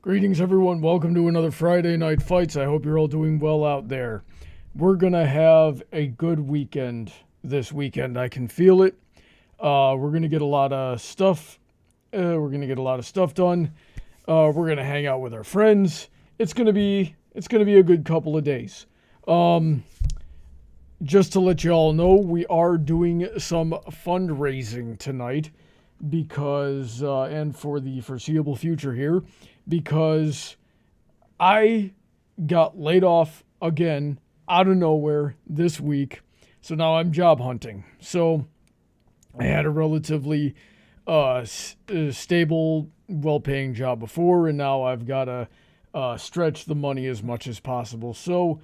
Greetings everyone, welcome to another Friday Night Fights. I hope you're all doing well out there. We're gonna have a good weekend this weekend. I can feel it. We're gonna get a lot of stuff. We're gonna get a lot of stuff done. We're gonna hang out with our friends. It's gonna be a good couple of days. Just to let you all know, we are doing some fundraising tonight because, and for the foreseeable future here, because I got laid off again out of nowhere this week. So now I'm job hunting. So I had a relatively stable, well-paying job before, and now I've got to stretch the money as much as possible. So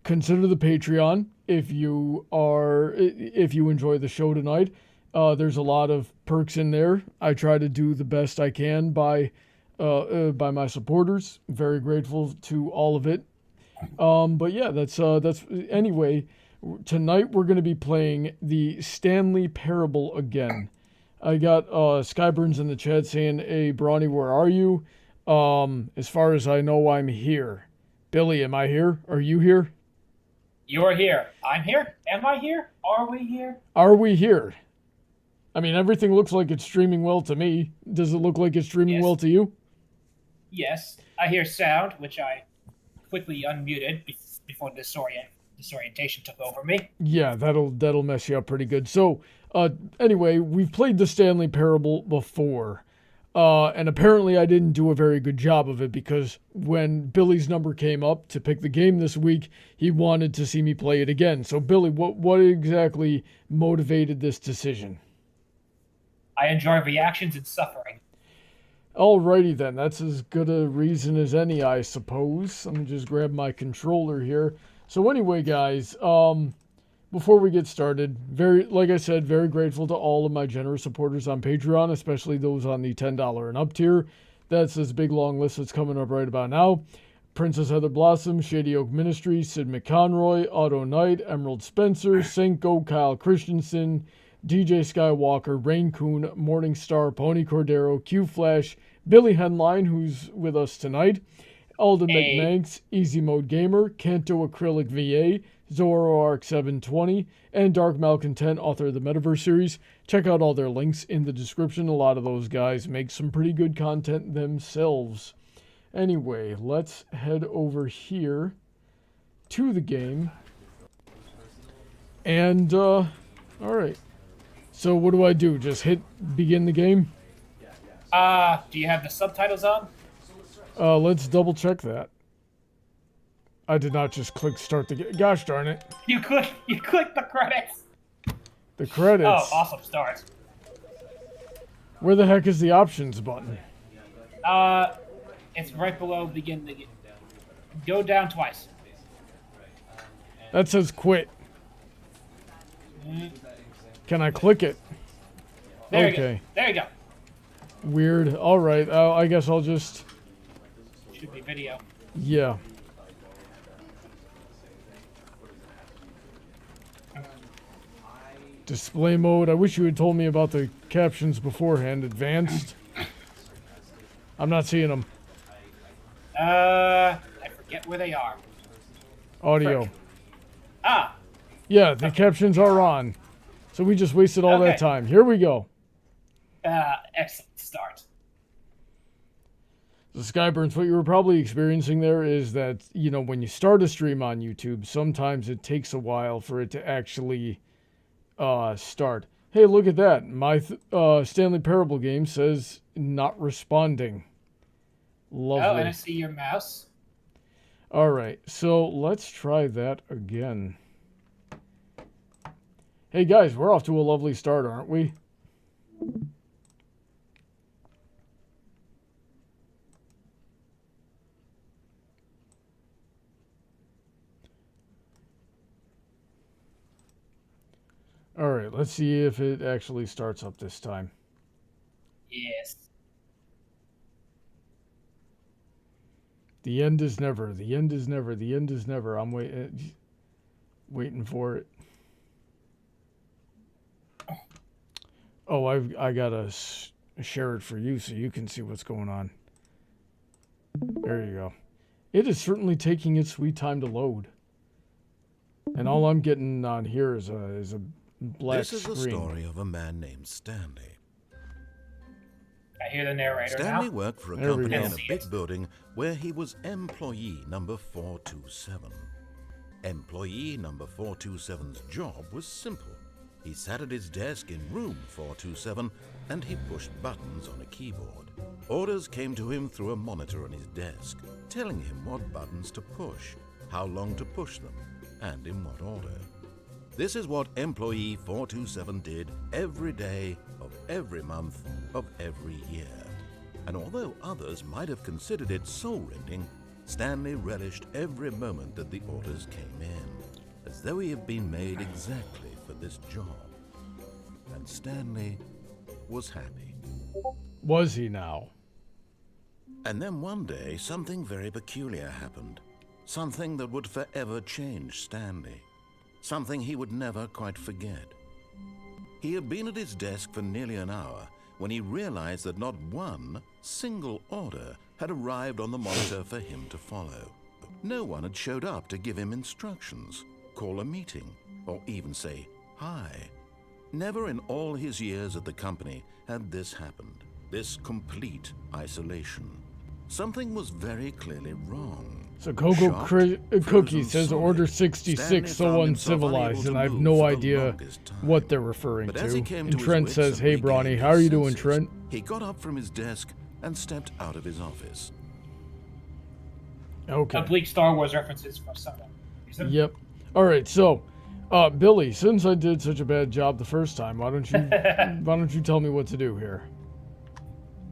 consider the Patreon if you enjoy the show tonight. There's a lot of perks in there. I try to do the best I can by my supporters. Very grateful to all of it. But yeah, that's anyway. Tonight we're going to be playing the Stanley Parable again. I got Skyburns in the chat saying, "Hey, Brawny, where are you?" As far as I know, I'm here. Billy, am I here? Are you here? You're here. I'm here. Am I here? Are we here? Are we here? I mean, everything looks like it's streaming well to me. Does it look like it's streaming well to you? Yes. I hear sound, which I quickly unmuted before disorientation took over me. Yeah, that'll mess you up pretty good. So, anyway, we've played the Stanley Parable before. And apparently I didn't do a very good job of it because when Billy's number came up to pick the game this week, he wanted to see me play it again. So, Billy, what exactly motivated this decision? I enjoy reactions and suffering. Alrighty then, that's as good a reason as any, I suppose. Let me just grab my controller here. So anyway, guys, before we get started, like I said, very grateful to all of my generous supporters on Patreon, especially those on the $10 and up tier. That's this big long list that's coming up right about now. Princess Heather Blossom, Shady Oak Ministries, Sid McConroy, Autoknight, Emerald Spencer, Senko, Kyle Christensen, DJ Skywalker, Rein-Kun, Morningstar, Pony Cordero, QFlash, Billy Henline, who's with us tonight, Alden MacManx, EasyModeGamer, Kanto Acrylic VA, Zoroark 720, and Dark Malcontent, author of the Metaverse series. Check out all their links in the description. A lot of those guys make some pretty good content themselves. Anyway, let's head over here to the game. And, alright. So what do I do? Just hit begin the game? Do you have the subtitles on? Let's double check that. I did not just click start the game. Gosh darn it. You click the credits. The credits? Oh, awesome start. Where the heck is the options button? It's right below begin the game. Go down twice. That says quit. Can I click it? There okay. You go. There you go. Weird. Alright, I guess I'll just... Should be video. Yeah. Display mode. I wish you had told me about the captions beforehand. Advanced. I'm not seeing them. I forget where they are. Audio. Frick. Ah. Yeah, the captions are on. So we just wasted all that time. Here we go. Excellent start. So Skyburns, what you were probably experiencing there is that, you know, when you start a stream on YouTube, sometimes it takes a while for it to actually start. Hey, look at that. My Stanley Parable game says not responding. Lovely. Oh, and I see your mouse. Alright, so let's try that again. Hey guys, we're off to a lovely start, aren't we? Alright, let's see if it actually starts up this time. Yes. The end is never, the end is never, the end is never. I'm waiting for it. Oh, I gotta share it for you so you can see what's going on. There you go. It is certainly taking its sweet time to load. And all I'm getting on here is a black screen. This is the story of a man named Stanley. I hear the narrator Stanley now. worked for a There we company go. in a big building where he was employee number 427. Employee number 427's job was simple. He sat at his desk in room 427 and he pushed buttons on a keyboard. Orders came to him through a monitor on his desk, telling him what buttons to push, how long to push them, and in what order. This is what employee 427 did every day of every month of every year. And although others might have considered it soul-rending, Stanley relished every moment that the orders came in, as though he had been made exactly for this job. And Stanley was happy. Was he now? And then one day, something very peculiar happened. Something that would forever change Stanley. Something he would never quite forget. He had been at his desk for nearly an hour when he realized that not one single order had arrived on the monitor for him to follow. No one had showed up to give him instructions, call a meeting, or even say hi. Never in all his years at the company had this happened, this complete isolation. Something was very clearly wrong. So Coco Cookie says Order 66 so uncivilized, and I have no idea what they're referring to. And Trent says, hey Brawny, how are you doing, Trent? He got up from his desk and stepped out of his office. Okay. Oblique Star Wars references for someone. Yep. Alright, so, Billy, since I did such a bad job the first time, why don't you tell me what to do here?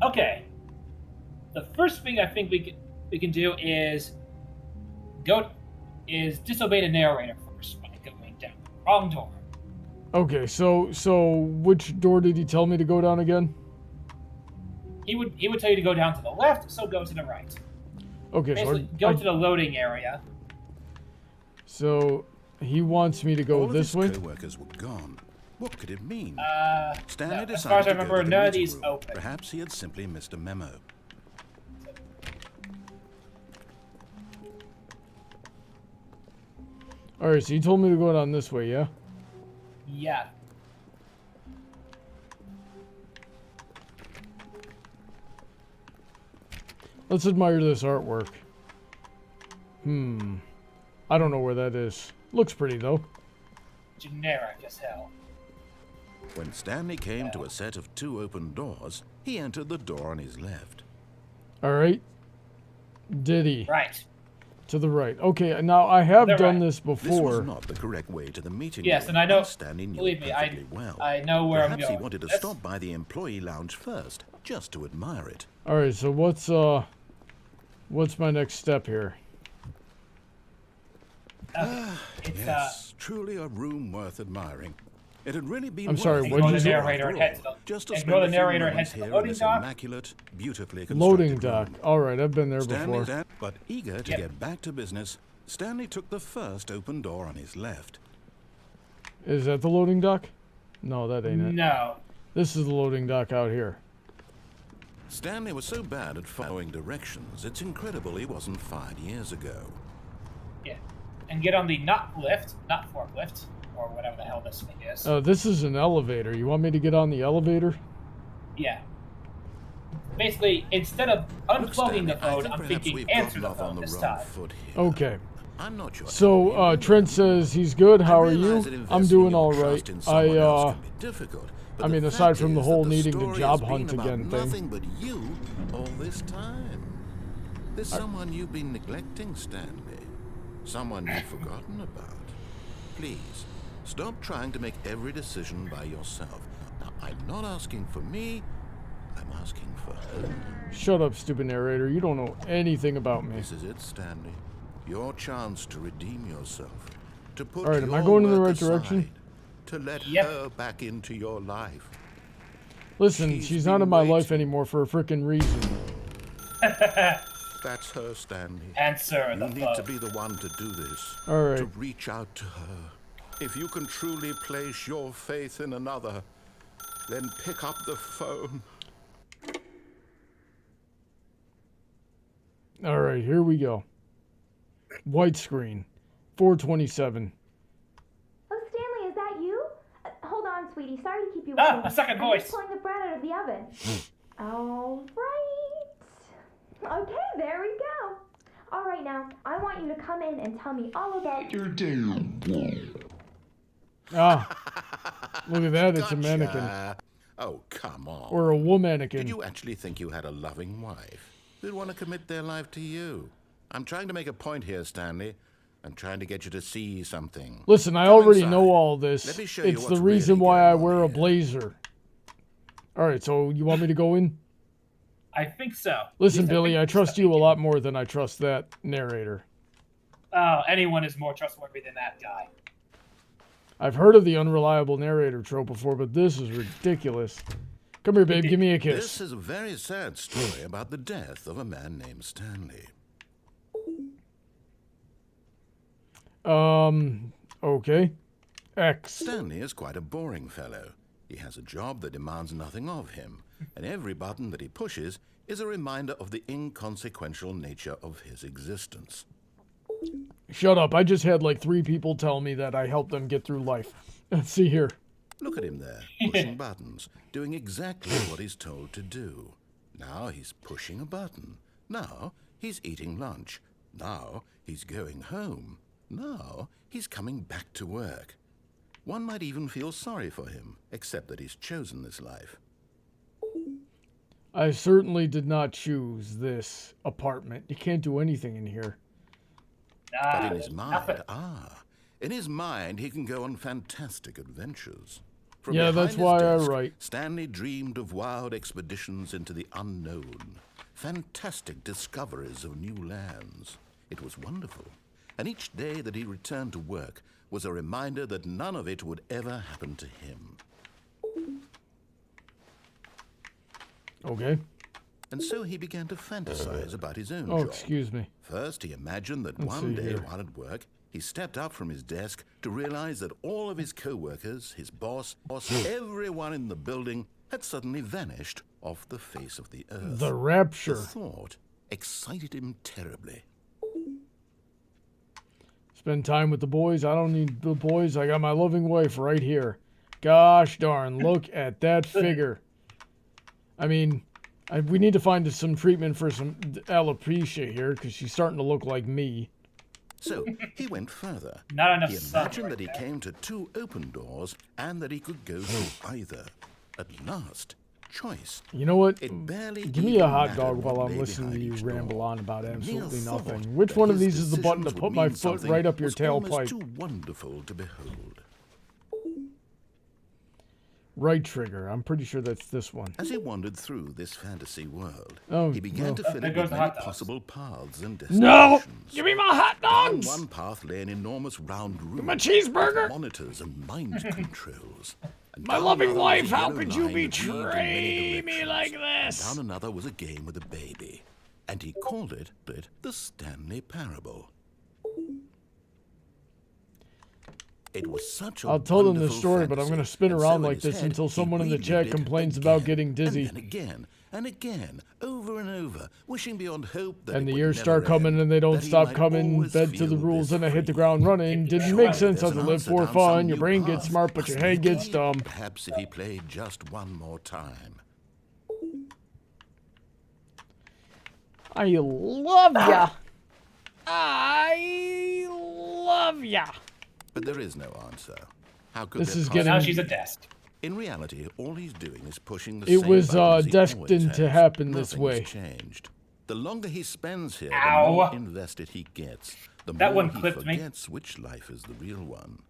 Okay. The first thing I think we can do is disobey the narrator first by going down. Wrong door. Okay, so which door did he tell me to go down again? He would tell you to go down to the left, so go to the right. Okay, Basically, so go to the loading area. So he wants me to go All this of his way. co-workers were gone. What could it mean? Stanley No, decided as far as I to go remember, to the none of meeting these room. open. Perhaps he had simply missed a memo. Alright, so you told me to go down this way, yeah? Yeah. Let's admire this artwork. I don't know where that is. Looks pretty, though. Generic as hell. When Stanley came to a set of 2 open doors, he entered the door on his left. Alright. Did he? Right. To the right. Okay, now I have They're done right. this This was before. not the correct way to the meeting Yes, room, and I know. but Stanley knew Believe it me, perfectly well. I know where Perhaps I'm going. he wanted to That's- stop by the employee lounge first, just to admire it. Alright, so what's my next step here? It's Yes, truly a room worth admiring. It had really been I'm sorry, worth what'd it you say? Narrator and head to the- just to and spend go to a the few narrator and moments head to the here in loading this dock. immaculate, beautifully Loading constructed dock. room. Alright, I've been there Stanley before. then, but eager to Yep. get back to business, Stanley took the first open door on his left. Is that the loading dock? No, that ain't it. No. This is the loading dock out here. Stanley was so bad at following directions, it's incredible he wasn't fired years ago. Yeah. And get on the not forklift, or whatever the hell this thing is. This is an elevator. You want me to get on the elevator? Yeah. Basically, instead of Look, unplugging the Stanley, I phone, think I'm perhaps thinking we've answer gotten the off on phone the this wrong time. foot here. Okay. I'm not sure. So, Trent says he's good. How are you? realize that I'm investing doing your alright. trust in someone else can be difficult, but I mean, the aside fact from the is whole that the needing to story job has hunt been about again thing. nothing but you all this time. There's someone you've been neglecting, Stanley. Someone you've forgotten about. Please, stop trying to make every decision by yourself. Now, I'm not asking for me, I'm asking for her. Shut up, stupid narrator. You don't know anything about me. This is it, Stanley. Your chance to redeem yourself. To put Alright, am I your going in the work right direction? aside, to let Yep. her back into your life. Listen, she's not in my life anymore for a frickin' reason. That's her, Stanley. Answer You the need phone. to be the one to do this. Alright. To reach out to her. If you can truly place your faith in another, then pick up the phone. All right, here we go. White screen, 427. Oh, Stanley, is that you? Hold on, sweetie. Sorry to keep you waiting. A second I'm voice. just pulling the bread out of the oven. All right. Okay, there we go. All right, now, I want you to come in and tell me all about your day. Ah, look at that. It's a Gotcha. mannequin. Oh, come on. Or a womanikin. Did you actually think you had a loving wife who'd want to commit their life to you? I'm trying to make a point here, Stanley. I'm trying to get you to see something. Listen, I Come already inside. know all this. Let me show you It's the what's reason really why going I on wear a here. blazer. All right, so you want me to go in? I think so. Listen, At least Billy, think I trust so. you a lot more than I trust that narrator. Oh, anyone is more trustworthy than that guy. I've heard of the unreliable narrator trope before, but this is ridiculous. Come here, babe. Give me a This kiss. is a very sad story about the death of a man named Stanley. Okay. X. Stanley is quite a boring fellow. He has a job that demands nothing of him, and every button that he pushes is a reminder of the inconsequential nature of his existence. Shut up. I just had like 3 people tell me that I helped them get through life. Let's see here. Look at him there, pushing buttons, doing exactly what he's told to do. Now he's pushing a button. Now he's eating lunch. Now he's going home. Now he's coming back to work. One might even feel sorry for him, except that he's chosen this life. I certainly did not choose this apartment. You can't do anything in here. But in his nothing. mind, in his mind, he can go on fantastic adventures. From Yeah, behind that's his why I desk, write. Stanley dreamed of wild expeditions into the unknown, fantastic discoveries of new lands. It was wonderful, and each day that he returned to work was a reminder that none of it would ever happen to him. Okay. And so he began to fantasize about his own Oh, job. excuse me. First, he imagined that Let's one see day here. while at work, he stepped up from his desk to realize that all of his co-workers, his boss, everyone in the building had suddenly vanished off the face of the earth. The The rapture. thought excited him terribly. Spend time with the boys. I don't need the boys. I got my loving wife right here. Gosh darn, look at that figure. I mean, we need to find some treatment for some alopecia here, because she's starting to look like me. So he went further. Not enough He sun imagined right that he there. came to 2 open doors and that he could go through either. At last, choice. You know what? It barely Give me even a hot mattered dog what while I'm lay listening to behind you each ramble door. on about absolutely Mere thought nothing. Which that one of his these is the button to decisions put would my mean foot something right up your was almost tailpipe? too wonderful to behold. Right trigger. I'm pretty sure that's this one. As he wandered through this fantasy world, Oh, he began no. to fill There it goes with the many hot dogs. possible paths and No! destinations. Give me my hot Down dogs! one path lay an enormous round room My cheeseburger! with monitors and mind controls. And My down loving another was a wife, how yellow could you line that lead in betray many me directions. like And this? down another was a game with a baby, and he called it the Stanley Parable. It was such a I'll tell them the wonderful story, but I'm fantasy, going to spin and around so in like his this head, until he someone in the relived chat it complains about again, getting dizzy. And then again, and again, over and over, wishing beyond hope that And it the would years never start coming end, and they don't that he stop might coming. always Bed to the feel rules this and I hit the free. ground running. Didn't Sure, make sense There's how to an live answer for down some fun. Your new brain gets path. smart, but your Must head be gets deep. dumb. Perhaps if he played just one more time. I love ya. I love ya. But there is no answer. How could This there is possibly getting- Now she's a desk. In reality, all he's doing is pushing the It same was, buttons he destined always to has. happen this Nothing way. has changed. The longer he spends here, Ow. the more invested he gets. The That more one he clipped me. forgets which life is the real one.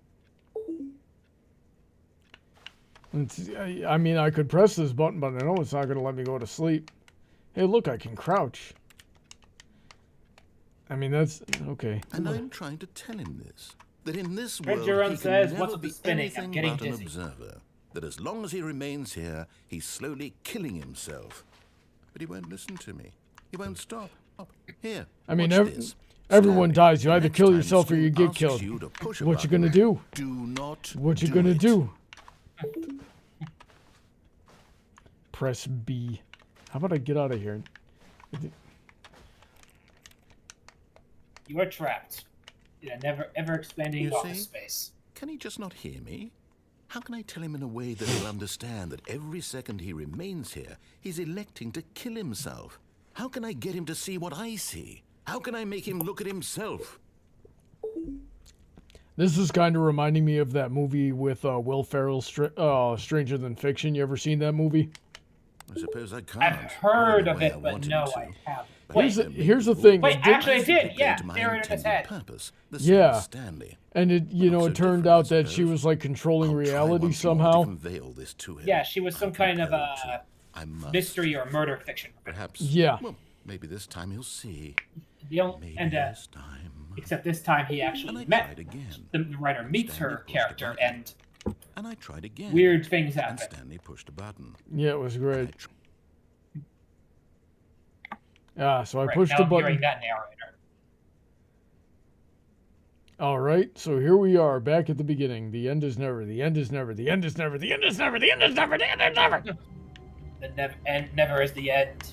I mean, I could press this button, but I know it's not going to let me go to sleep. Hey, look, I can crouch. I mean, that's... Okay. And I'm trying to tell him this. That in this Red world, Jerome he can says, never "What's with be the spinning? I'm anything getting but an dizzy." observer. That as long as he remains here, he's slowly killing himself. But he won't listen to me. He won't stop. Here, I mean, watch this. everyone Stanley, dies. You either next kill time yourself or you Stu get asks killed. you to push a What you button, gonna do? Do not What you do gonna it. do? Press B. How about I get out of here? You are trapped in a never expanding You office see? space. Can he just not hear me? How can I tell him in a way that he'll understand that every second he remains here, he's electing to kill himself? How can I get him to see what I see? How can I make him look at himself? This is kind of reminding me of that movie with Will Ferrell, Stranger Than Fiction. You ever seen that movie? I suppose I can't. I've heard Not of in the way it, I but want him no, to. I haven't. Perhaps Wait, Here's the thing. Wait, it did- actually, I I did. think Yeah, to my there in his intended head. purpose, the same Yeah. as Stanley. and it, Not so it turned different, I out that she suppose. was like controlling I'll try reality once more to somehow. convey all this to him. Yeah, she was some I'm kind of compelled to. I must. mystery or murder fiction. Perhaps. Yeah. Well, maybe this time he'll see. Maybe This time. except this time he And actually I met tried again. the writer meets Stanley her pushed a character, button. and And I tried again. weird things And happen. Stanley pushed a button. Yeah, it was And great. I tr- So I Right, pushed now the I'm button. hearing that narrator. All right, so here we are, back at the beginning. The end is never. The end is never. The end is never. The end is never. The end is never. The end is never. And never is the end.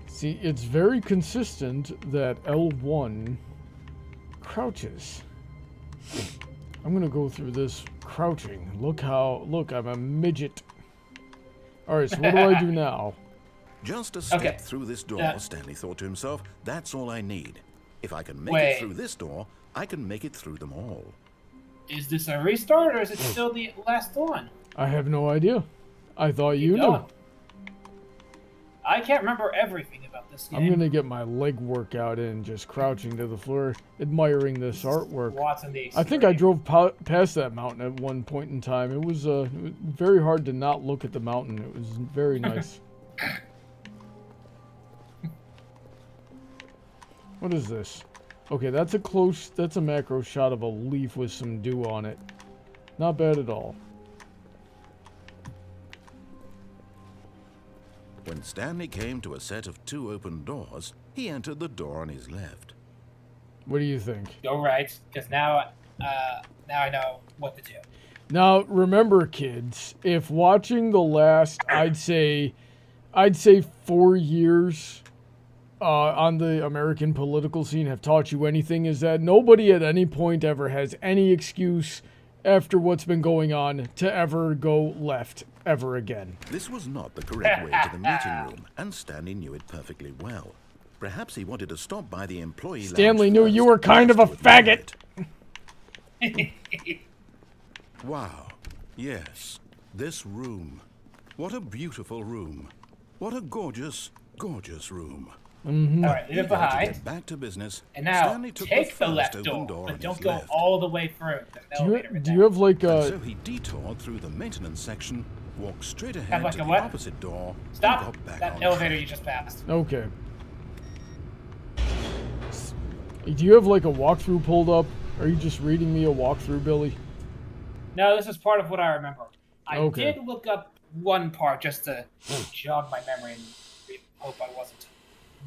See, it's very consistent that L1 crouches. I'm gonna go through this crouching. Look, I'm a midget. All right, so what do I do now? Just a step Okay. through this door, Uh, Stanley thought to himself, that's all I need. If I can make Wait. it through this door, I can make it through them all. Is this a restart, or is it still the last one? I have no idea. I thought you knew. Going. I can't remember everything about this game. I'm gonna get my leg workout in, just crouching to the floor, admiring this artwork. Watching the I think I screen. drove past that mountain at one point in time. It was very hard to not look at the mountain. It was very nice. What is this? Okay, that's a macro shot of a leaf with some dew on it. Not bad at all. When Stanley came to a set of 2 open doors, he entered the door on his left. What do you think? Go right, because now I know what to do. Now, remember, kids, if watching the last, I'd say 4 years on the American political scene have taught you anything, is that nobody at any point ever has any excuse after what's been going on to ever go left ever again. This was not the correct way to the meeting room, and Stanley knew it perfectly well. Perhaps he wanted to stop by the employee lounge Stanley knew you first, were kind of a just to admire faggot. it. Wow. Yes. This room. What a beautiful room. What a gorgeous, gorgeous room. All right, leave it Eager to behind. get back to business, And now, Stanley took take the first left open door, on but don't his go left. all the way through. There's an elevator in Do there. you have like And a... so he detoured through the maintenance section, walked straight ahead Have like to a the what? opposite door, Stop! and got back That on elevator track. you just passed. Okay. Do you have like a walkthrough pulled up? Are you just reading me a walkthrough, Billy? No, this is part of what I remember. I Okay. did look up one part just to jog my memory and hope I wasn't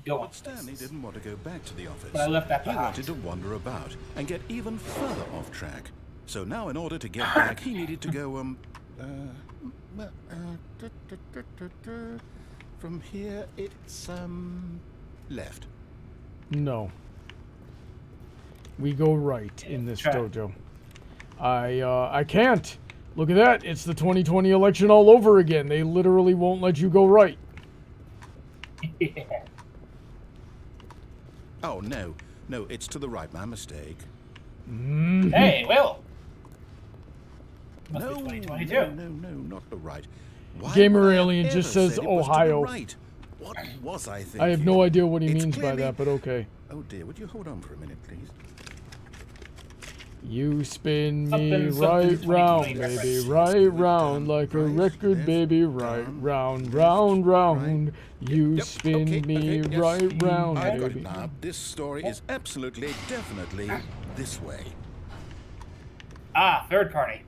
going. Stanley places. didn't want to go back to the office. But I left that He behind. wanted to wander about and get even further off track. So now, in order to get back, he needed to go, from here, it's, left. No. We go right in this Try. dojo. I can't. Look at that. It's the 2020 election all over again. They literally won't let you go right. Yeah. Oh, no. No, it's to the right. My mistake. Hey, Will. Must No, be 2022. no, not the right. Why Gamer would I Alien have just ever says said it was to the Ohio. right? What was I thinking? I have no idea what he It's means by clearly- that, but okay. Oh dear, would you hold on for a minute, please? You spin me Something, right 2020 round, reference. baby, right round, like a Right, record, left, baby, right down, round, left, round, right. round. You Yep, spin okay, me okay, yes. right round, I've got baby. it now. This story is absolutely, definitely this way. Ah, third party.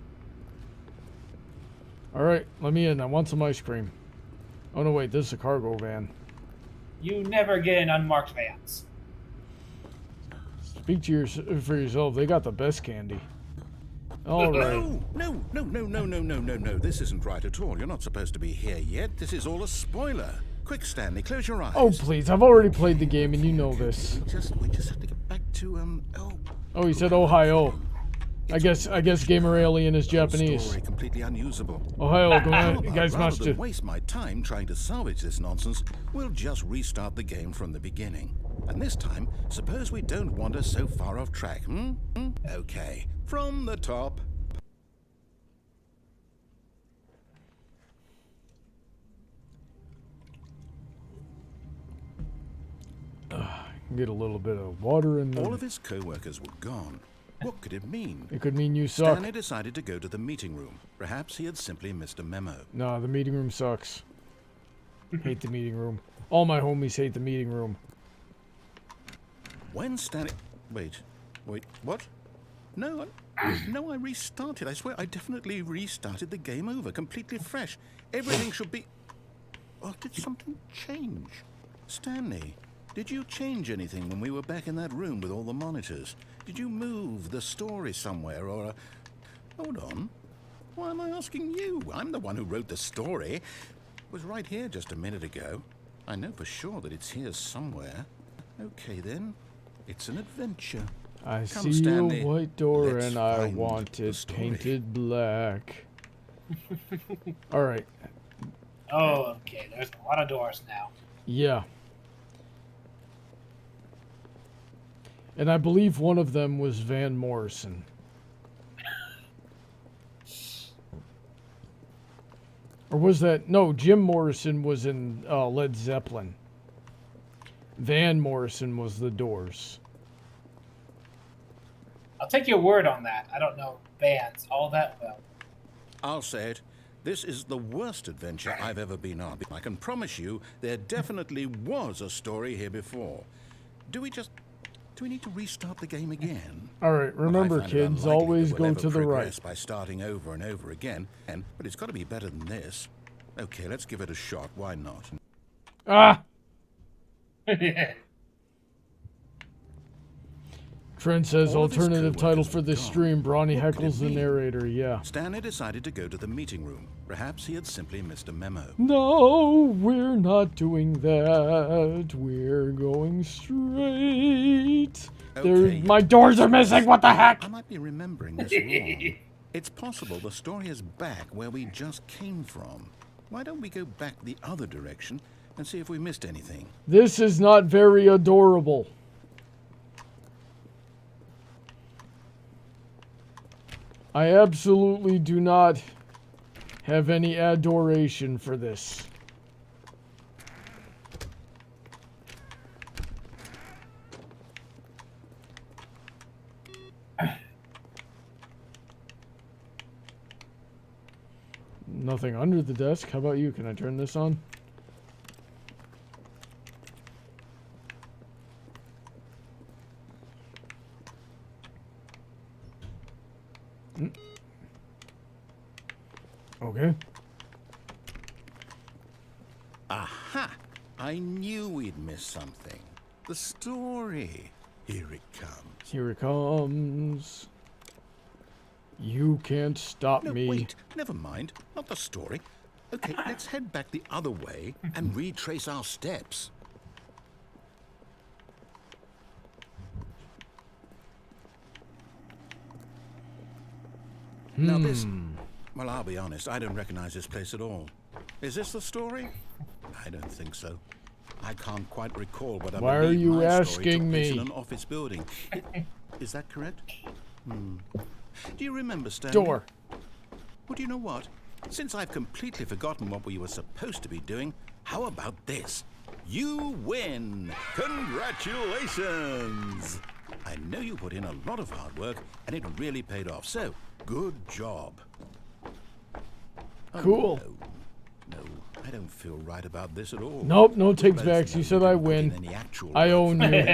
All right, let me in. I want some ice cream. Oh no, wait, this is a cargo van. You never get in unmarked vans. Speak to for yourself. They got the best candy. All right. No. This isn't right at all. You're not supposed to be here yet. This is all a spoiler. Quick, Stanley, close your eyes. Oh, please. I've already played the game and you know this. We just have to get back to, Oh, he said Ohio. I guess Gamer Alien is Japanese. Story completely unusable. Ohio, How you about, guys rather must than do. waste my time trying to salvage this nonsense, we'll just restart the game from the beginning. And this time, suppose we don't wander so far off track, Okay, from the top. Get a little bit of water in All there. of his co-workers were gone. What could it mean? It could mean you suck. Stanley decided to go to the meeting room. Perhaps he had simply missed a memo. Nah, the meeting room sucks. Hate the meeting room. All my homies hate the meeting room. When Stanley... Wait, what? No, I restarted. I swear, I definitely restarted the game over, completely fresh. Everything should be... Oh, did something change? Stanley, did you change anything when we were back in that room with all the monitors? Did you move the story somewhere, or... Hold on. Why am I asking you? I'm the one who wrote the story. It was right here just a minute ago. I know for sure that it's here somewhere. Okay, then. It's an adventure. I Come, see Stanley. a white door Let's and I find want the it story. painted black. Alright. Oh, okay. There's a lot of doors now. Yeah. And I believe one of them was Van Morrison. Or was that... No, Jim Morrison was in Led Zeppelin. Van Morrison was the Doors. I'll take your word on that. I don't know bands all that well. I'll say it. This is the worst adventure I've ever been on. I can promise you there definitely was a story here before. Do we need to restart the game again? Alright, remember I find it kids, unlikely always that we'll go ever to the right. progress by starting over and over again, but it's got to be better than this. Okay, let's give it a shot. Why not? Ah! Trent says All of his alternative title co-workers for are this gone. stream. Brawny What could heckles it the mean? narrator, yeah. Stanley decided to go to the meeting room. Perhaps he had simply missed a memo. No, we're not doing that. We're going straight. Okay. My doors are missing. What the heck? I might be remembering this wrong. It's possible the story is back where we just came from. Why don't we go back the other direction and see if we missed anything? This is not very adorable. I absolutely do not have any adoration for this. Nothing under the desk. How about you? Can I turn this on? Okay. Aha! I knew we'd missed something. The story. Here it comes. Here it comes. You can't stop No, me. wait. Never mind. Not the story. Okay, let's head back the other way and retrace our steps. Now this... Well, I'll be honest. I don't recognize this place at all. Is this the story? I don't think so. I can't quite recall, but I Why are believe you my story asking took place me? in an office building. Is that correct? Do you remember, Stanley? Door. Well, do you know what? Since I've completely forgotten what we were supposed to be doing, how about this? You win! Congratulations! I know you put in a lot of hard work, and it really paid off, so good job. Oh, Cool. No, I don't feel right about this at all. Nope, no takes Both backs. know You said didn't I put in win. any actual I work. own you.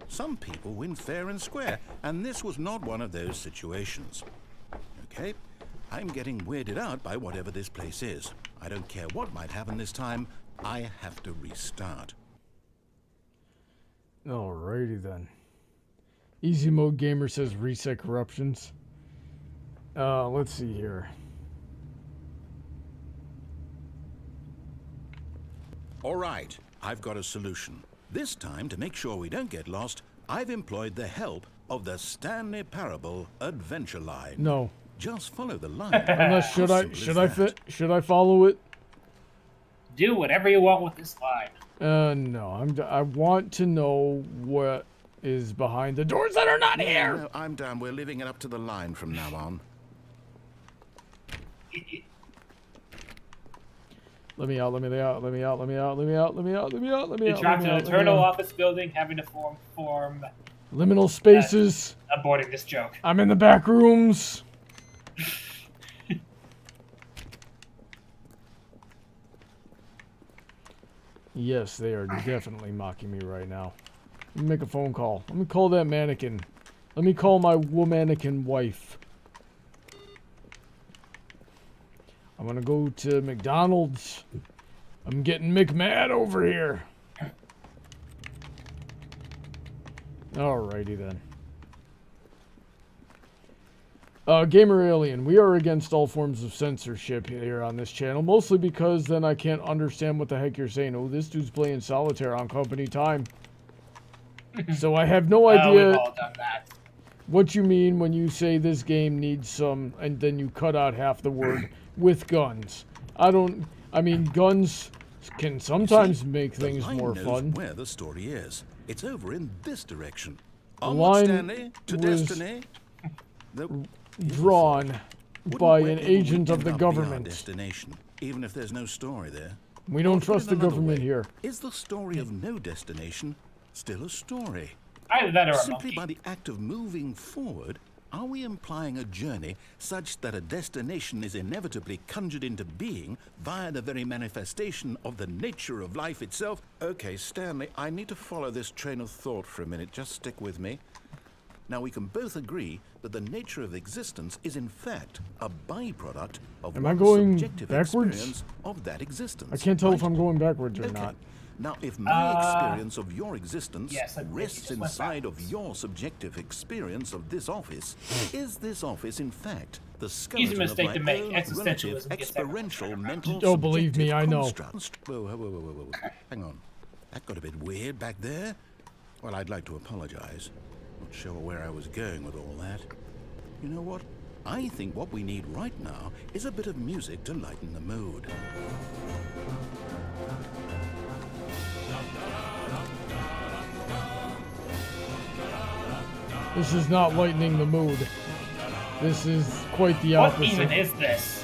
Some people win fair and square, and this was not one of those situations. Okay, I'm getting weirded out by whatever this place is. I don't care what might happen this time. I have to restart. Alrighty then. EasyModeGamer says reset corruptions. Let's see here. All right, I've got a solution. This time, to make sure we don't get lost, I've employed the help of the Stanley Parable Adventure Line. No. Just follow the line. Unless should How simple is that? should I follow it? Do whatever you want with this line. No. I want to know what is behind the doors that are not here. No, I'm down. We're leaving it up to the line from now on. Let me out, let me out, let me out, let me out, let me out, let me out, let me out, let me You're out. trapped in an eternal office building, having to form Liminal spaces. aborting this joke. I'm in the back rooms. Yes, they are definitely mocking me right now. Let me make a phone call. Let me call that mannequin. Let me call my womanican wife. I'm gonna go to McDonald's. I'm getting McMad over here. Alrighty then. Gamer Alien, we are against all forms of censorship here on this channel, mostly because then I can't understand what the heck you're saying. Oh, this dude's playing solitaire on company time. So I have no idea We've all done that. what you mean when you say this game needs some, and then you cut out half the word, with guns. I mean, guns can sometimes make things more fun. Where the story is. It's over in this direction. The Onward, line Stanley, to was destiny. drawn by an agent of the Wouldn't be our government. destination, even if there's no story there. We don't Or to put trust it the another government way, here. Is the story of no destination still a story? Either that or a Simply monkey. by the act of moving forward, are we implying a journey such that a destination is inevitably conjured into being via the very manifestation of the nature of life itself? Okay, Stanley, I need to follow this train of thought for a minute. Just stick with me. Now, we can both agree that the nature of existence is in fact a byproduct of Am I one's going subjective backwards? experience of that existence. I can't tell if right? I'm going backwards or Okay. not. Now, if my experience of your existence yes, I think you rests just went inside of backwards. your subjective experience of this office, is this office in fact the Easy skeleton mistake of to my make. own Existentialism relative gets everyone experiential turned mental Oh, believe me, subjective I know. construct? Whoa. Hang on. That got a bit weird back there. Well, I'd like to apologize. Not sure where I was going with all that. You know what? I think what we need right now is a bit of music to lighten the mood. This is not lightening the mood. This is quite the What opposite. even is this?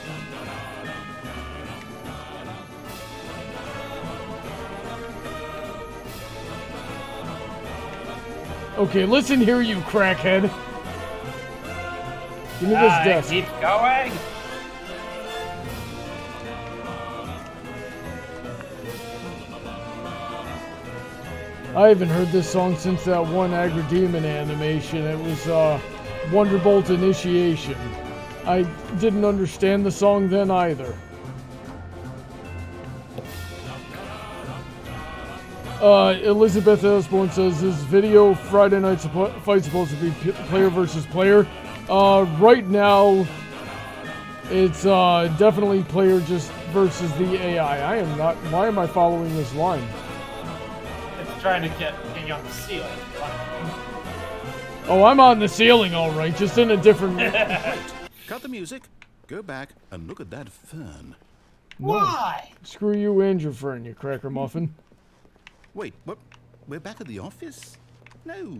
Okay, listen here, you crackhead. Give me this desk. Keep going. I haven't heard this song since that one Agrodemon animation. It was Wonderbolt Initiation. I didn't understand the song then either. Elizabeth Osborne says, is video Friday night fight supposed to be player versus player? Right now, it's definitely player just versus the AI. I am not. Why am I following this line? It's trying to get you on the ceiling. Oh, I'm on the ceiling, all right, just in a different. Cut the music, go back, and look at that fern. Why? Screw you and your fern, you cracker muffin. Wait, what? We're back at the office? No.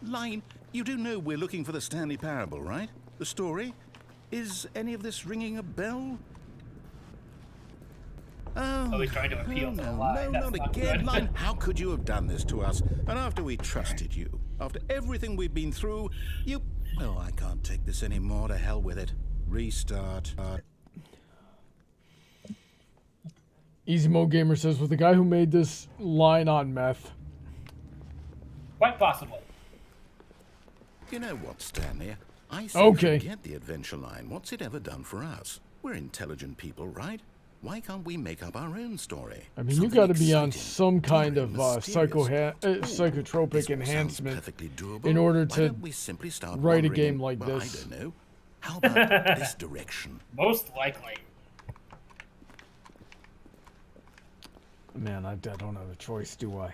Line, you do know we're looking for the Stanley Parable, right? The story? Is any of this ringing a bell? Oh, he's trying to appeal to the no, line. That's not not again, good. Line. How could you have done this to us? And after we trusted you, after everything we've been through, you... Oh, I can't take this anymore. To hell with it. Restart. EasyModeGamer says, was the guy who made this line on meth? Quite possibly. You know what, Stanley? I say Okay. forget the adventure line. What's it ever done for us? We're intelligent people, right? Why can't we make up our own story? I mean, you Something got to be on exciting, some kind daring, of mysterious. psychotropic This all sounds enhancement perfectly doable. in order Why to don't we simply start write a wandering game in- like well, this. I don't know. How about this direction? Most likely. Man, I don't have a choice, do I?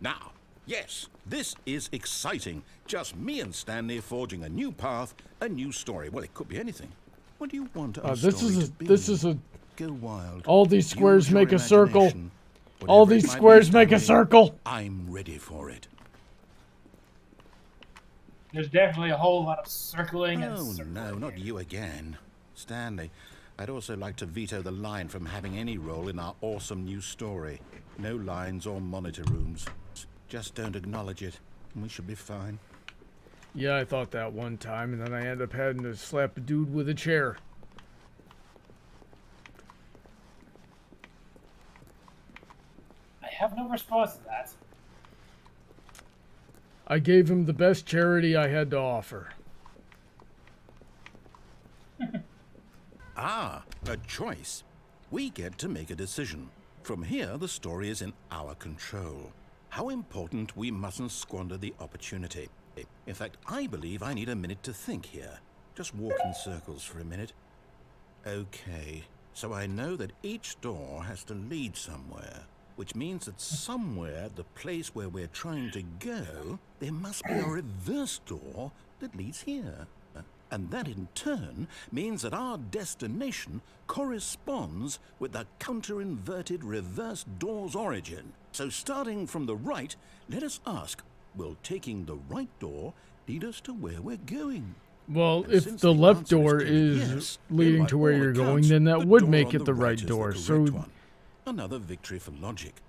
Now, yes, this is exciting. Just me and Stanley forging a new path, a new story. Well, it could be anything. What do you want our This story is to be? this is a. Go wild. All these squares Use your make a circle. imagination. All Whatever it these might be, squares make a Stanley, circle. I'm ready for it. There's definitely a whole lot of circling and Oh, circling. no, not you again. Stanley, I'd also like to veto the line from having any role in our awesome new story. No lines or monitor rooms. Just don't acknowledge it, and we should be fine. Yeah, I thought that one time, and then I ended up having to slap a dude with a chair. I have no response to that. I gave him the best charity I had to offer. Ah, a choice. We get to make a decision. From here, the story is in our control. How important, we mustn't squander the opportunity. In fact, I believe I need a minute to think here. Just walk in circles for a minute. Okay, so I know that each door has to lead somewhere, which means that somewhere, the place where we're trying to go, there must be a reverse door that leads here. And that in turn means that our destination corresponds with the counter-inverted reverse door's origin. So starting from the right, let us ask, will taking the right door lead us to where we're going? Well, And if since the the left answer door clearly is yes, leading then to by where all you're going, accounts, then that the would door make on it the the right right is the door. correct So, one. Another victory for logic.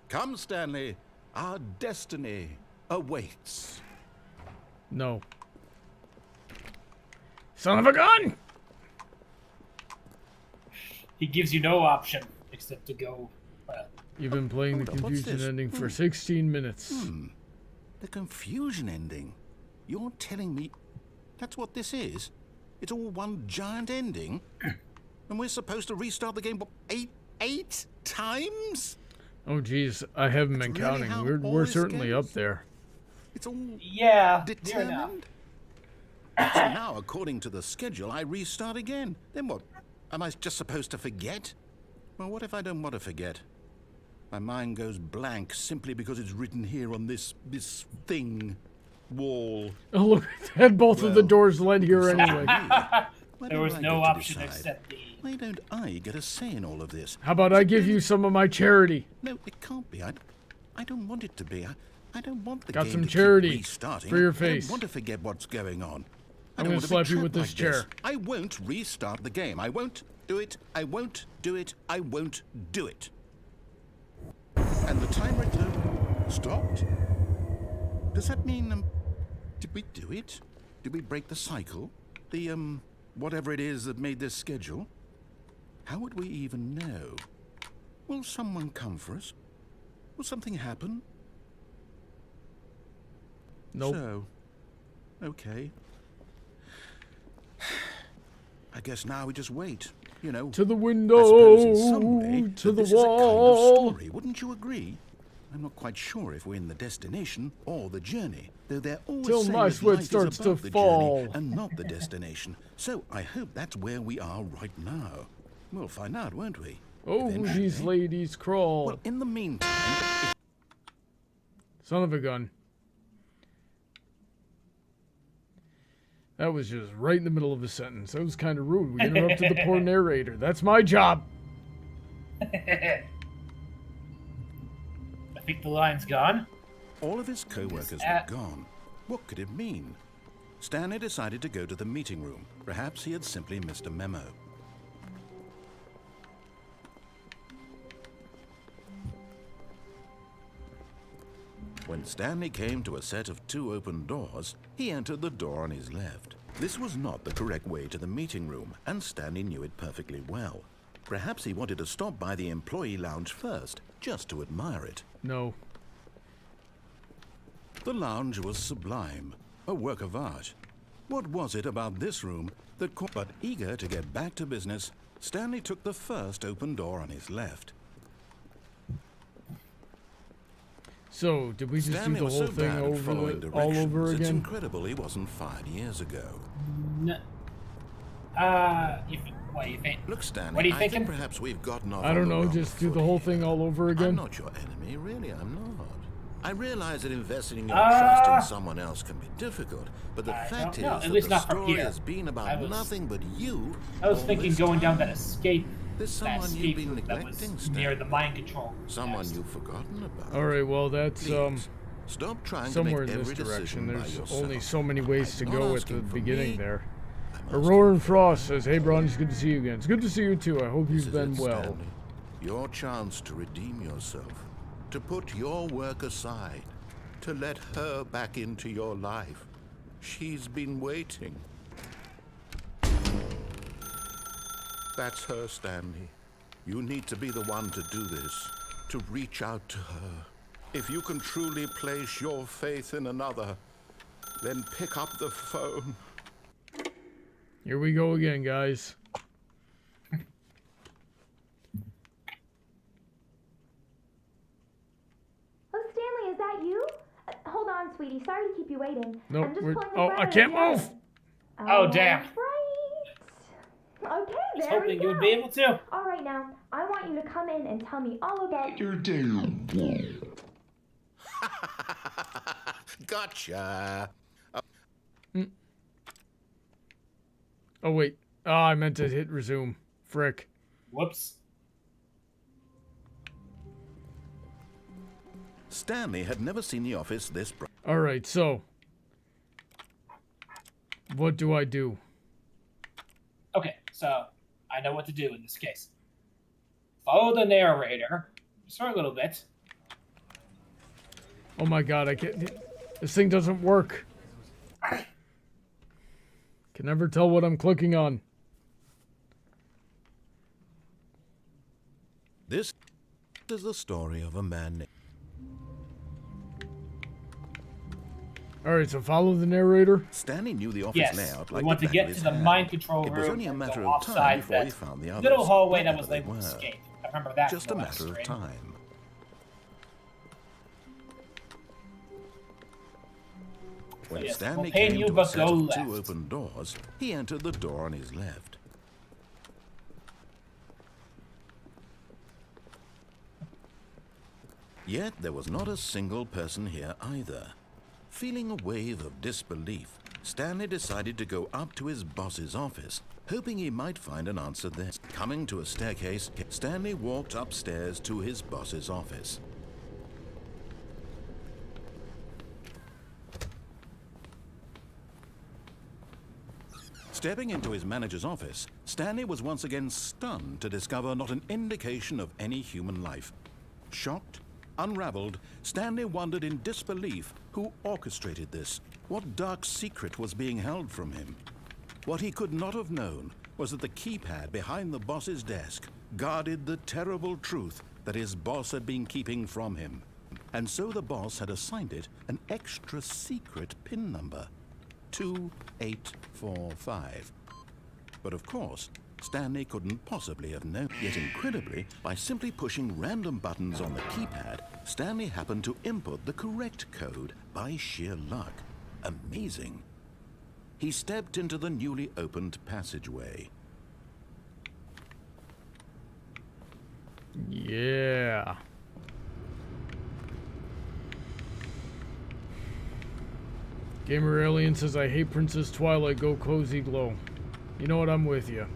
Come, Stanley. Our destiny awaits. no. Son of a gun! He gives you no option except to go. You've been playing Hold the up, what's confusion this? ending for 16 minutes. The confusion ending. You're telling me that's what this is? It's all one giant ending? And we're supposed to restart the game, what, eight times? Oh, geez. I haven't been That's really counting. how all We're this certainly up goes? there. It's all Yeah, near enough. determined? So now, according to the schedule, I restart again. Then what? Am I just supposed to forget? Well, what if I don't want to forget? My mind goes blank simply because it's written here on this thing, wall. Oh, look. And both of the Well, doors led here anyway. Why There don't was I no get to option decide? except the. Why don't I get a say in all of this? How about I give you some of my charity? No, it can't be. I don't want it to be. I don't want the Got game some to keep charity restarting. for your I face. don't want to forget what's going on. I I'm don't gonna want to be slap you trapped with this like chair. I won't restart the game. I won't do it. I won't do it. I won't do it. And the timer stopped. Does that mean did we do it? Did we break the cycle? The whatever it is that made this schedule? How would we even know? Will someone come for us? Will something happen? Nope. So, okay. I guess now we just wait, you know. To the I window, suppose in some way to that the this is a kind of wall. story, wouldn't you agree? I'm not quite sure if we're in the destination or the journey, though they're always Till saying my that sweat life starts is to above the fall. journey and not the destination. So I hope that's where we are right now. We'll find out, won't we? Oh, Eventually. these ladies crawl. Well, in the meantime, Son of a gun. That was just right in the middle of a sentence. That was kind of rude. We interrupted the poor narrator. That's my job. I think the line's gone. all of his co-workers were gone. What could it mean? Stanley decided to go to the meeting room. Perhaps he had simply missed a memo. When Stanley came to a set of 2 open doors, he entered the door on his left. This was not the correct way to the meeting room, and Stanley knew it perfectly well. Perhaps he wanted to stop by the employee lounge first, just to admire it. No. The lounge was sublime, a work of art. What was it about this room that caught? But eager to get back to business, Stanley took the first open door on his left. So, did we just Stanley do the was whole so thing bad at following all directions, over it's again? incredible he wasn't fired years ago. No. If What do you think? Look, Stanley, What are you I thinking? think perhaps we've gotten off I on don't the know, wrong just do foot the whole here. thing all over I'm again. not your enemy, really, I'm not. I realize that investing your trust in someone else can be difficult, but the fact is don't know. that At least the not from story here. has been I about was- nothing but you. I was all thinking this going down time. that escape There's someone you've been route that was neglecting, near Stanley. the mind control. Someone nest. you've forgotten about. All right, well that's Please, stop trying somewhere to in make this every direction. decision by There's yourself. only so many ways to I'm go not at the asking for beginning me. there. I'm Aurora asking and Frost says, "Hey, Brawny, it's good to see you again. It's good to see you too. I hope This you've is been it, well." Stanley. Your chance to redeem yourself, to put your work aside, to let her back into your life. She's been waiting. That's her, Stanley. You need to be the one to do this, to reach out to her. If you can truly place your faith in another, then pick up the phone. Here we go again, guys. Oh, Stanley, is that you? Hold on, sweetie. Sorry to keep you waiting. Nope, I'm just we're- pulling the oh, thread I out of can't the cabin. move. Oh, damn. Right. Okay, I was there we hoping go. you would be able to. All right, now, I want you to come in and tell me all about your Gotcha. Oh wait. Oh, I meant to hit resume. Frick. Whoops. Stanley had never seen the office this bright. All right, so what do I do? Okay, so I know what to do in this case. Follow the narrator just for a little bit. Oh my god, I can't. This thing doesn't work. Can never tell what I'm clicking on. This is the story of a man named. All right, so follow the narrator. Stanley knew the office Yes, layout we like want the to back get of to his the hand. mind control It room. was only a and matter go of time offside before he that found the others. little hallway that wherever was they labeled were. escape. I remember that. Just a from the last matter of stream. time. When Yes, Stanley we'll pay came you, to a but set go of two left. open doors, he entered the door on his left. Yet there was not a single person here either. Feeling a wave of disbelief, Stanley decided to go up to his boss's office, hoping he might find an answer there. Coming to a staircase, Stanley walked upstairs to his boss's office. Stepping into his manager's office, Stanley was once again stunned to discover not an indication of any human life. Shocked, unraveled, Stanley wondered in disbelief who orchestrated this, what dark secret was being held from him. What he could not have known was that the keypad behind the boss's desk guarded the terrible truth that his boss had been keeping from him. And so the boss had assigned it an extra secret PIN number, 2845. But of course, Stanley couldn't possibly have known. Yet incredibly, by simply pushing random buttons on the keypad, Stanley happened to input the correct code by sheer luck. Amazing. He stepped into the newly opened passageway. Yeah. Gamer Alien says, I hate Princess Twilight, go cozy glow. You know what, I'm with you.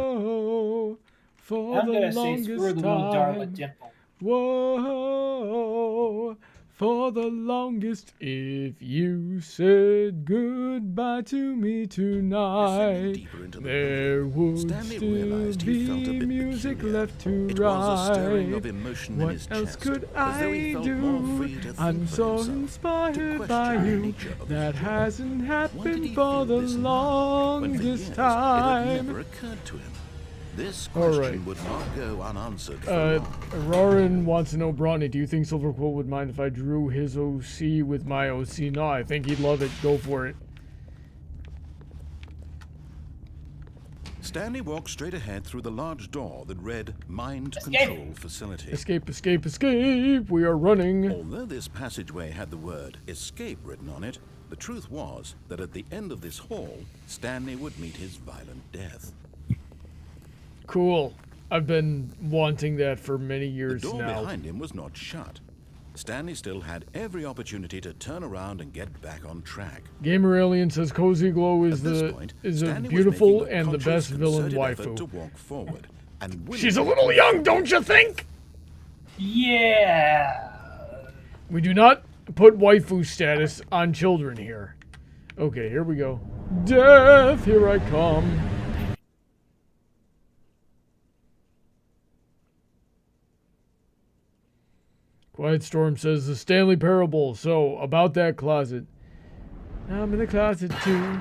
Whoa, for I'm the gonna say longest screw the little Darla time. dimple. Whoa, for the longest, if you said goodbye to me Descending tonight, deeper into the there room, would Stanley still realized he felt a be bit music peculiar. left to It was a stirring of write. emotion in What his else chest, could as though he I felt more do? free to think I'm for so himself, to inspired by question the you. nature of That his job. hasn't Why did happened he for feel the this now, when for years longest it had time. never occurred to him? This All question right. would not go unanswered for long. Auroran wants to know, Brawny, do you think Silverquill would mind if I drew his OC with my OC? No, I think he'd love it. Go for it. Stanley walked straight ahead through the large door that read Mind Escape. Control Facility. Escape, escape, escape! We are running! Although this passageway had the word escape written on it, the truth was that at the end of this hall, Stanley would meet his violent death. Cool. I've been wanting that for many years The door now. behind him was not shut. Stanley still had every opportunity to turn around and get back on track. Gamer Alien says Cozy Glow is At this point, a Stanley was beautiful making a and the conscious, best villain concerted effort to waifu. walk forward, and She's a willingly- little young, don't you think? Yeah. We do not put waifu status on children here. Okay, here we go. Death, here I come. Quiet Storm says the Stanley Parable. So, about that closet. I'm in the closet too.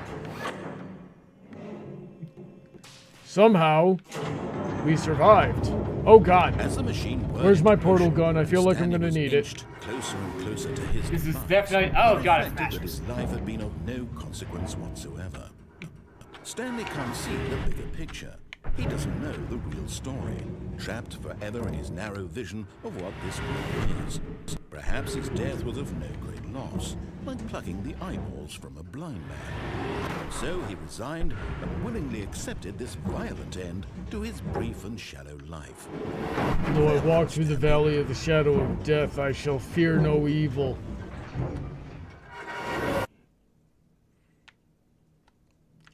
Somehow, we survived. Oh god. As the machine whirled Where's my into portal motion, gun? I feel like I'm Stanley gonna was need it. inched closer and closer to his This is demise. definitely. Oh He god, it reflected that smashes. his life had been of no consequence whatsoever. Stanley can't see the bigger picture. He doesn't know the real story, trapped forever in his narrow vision of what this world is. Perhaps his death was of no great loss, like plucking the eyeballs from a blind man. So he resigned and willingly accepted this violent end to his brief and shallow life. Though I walk through the valley of the shadow of death, I shall fear no evil.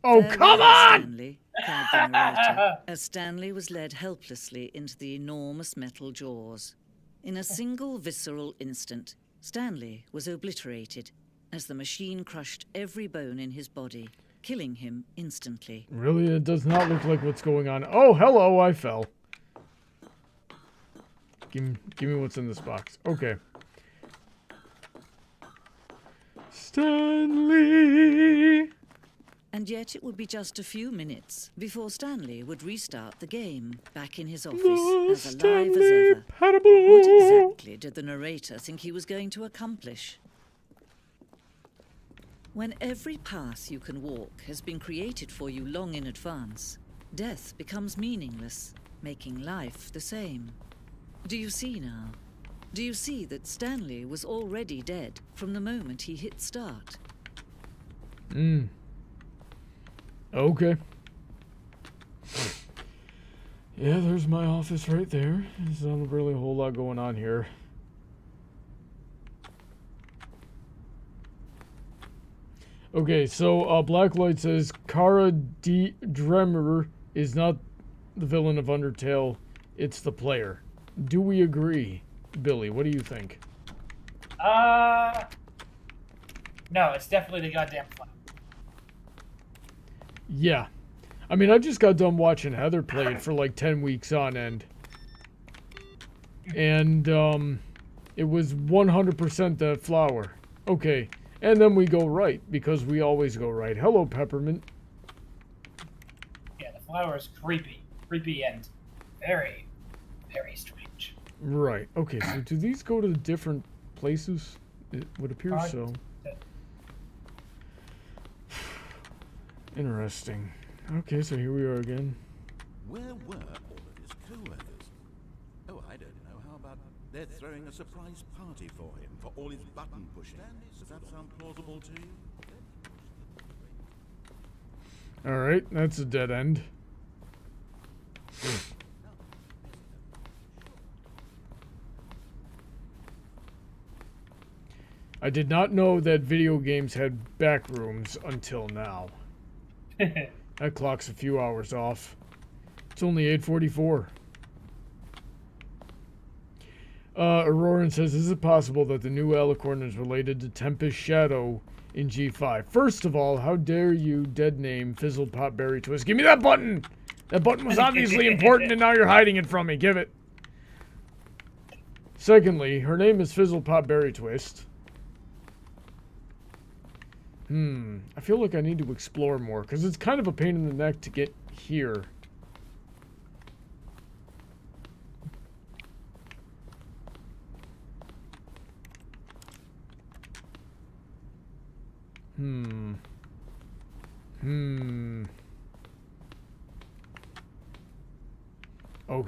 Oh, come on! Stanley, cried the narrator, as Stanley was led helplessly into the enormous metal jaws. In a single visceral instant, Stanley was obliterated as the machine crushed every bone in his body, killing him instantly. Really, it does not look like what's going on. Oh, hello, I fell. Give me what's in this box. Okay. Stanley! And yet it would be just a few minutes before Stanley would restart the game, back in his office, The as alive as Stanley ever. Parable! What exactly did the narrator think he was going to accomplish? When every path you can walk has been created for you long in advance, death becomes meaningless, making life the same. Do you see now? Do you see that Stanley was already dead from the moment he hit start? Okay. Yeah, there's my office right there. There's not really a whole lot going on here. Okay, so Blacklight says Kara D. Dremer is not the villain of Undertale, it's the player. Do we agree? Billy, what do you think? No, it's definitely the goddamn fun. Yeah. I mean, I just got done watching Heather play it for like 10 weeks on end. And, it was 100% the flower. Okay. And then we go right, because we always go right. Hello, Peppermint. Yeah, the flower is creepy. Creepy and very, very strange. Right. Okay, so do these go to different places? It would appear so. Interesting. Okay, so here we are again. Where were all of his co-workers? Oh, I don't know. How about they're throwing a surprise party for him for all his button pushing? Does that sound plausible to you? Alright, that's a dead end. I did not know that video games had back rooms until now. That clock's a few hours off. It's only 8:44. Auroran says, is it possible that the new Alicorn is related to Tempest Shadow in G5? First of all, how dare you dead name Fizzle Pop Berry Twist? Give me that button! That button was obviously important and now you're hiding it from me. Give it. Secondly, her name is Fizzle Pop Berry Twist. I feel like I need to explore more, because it's kind of a pain in the neck to get here.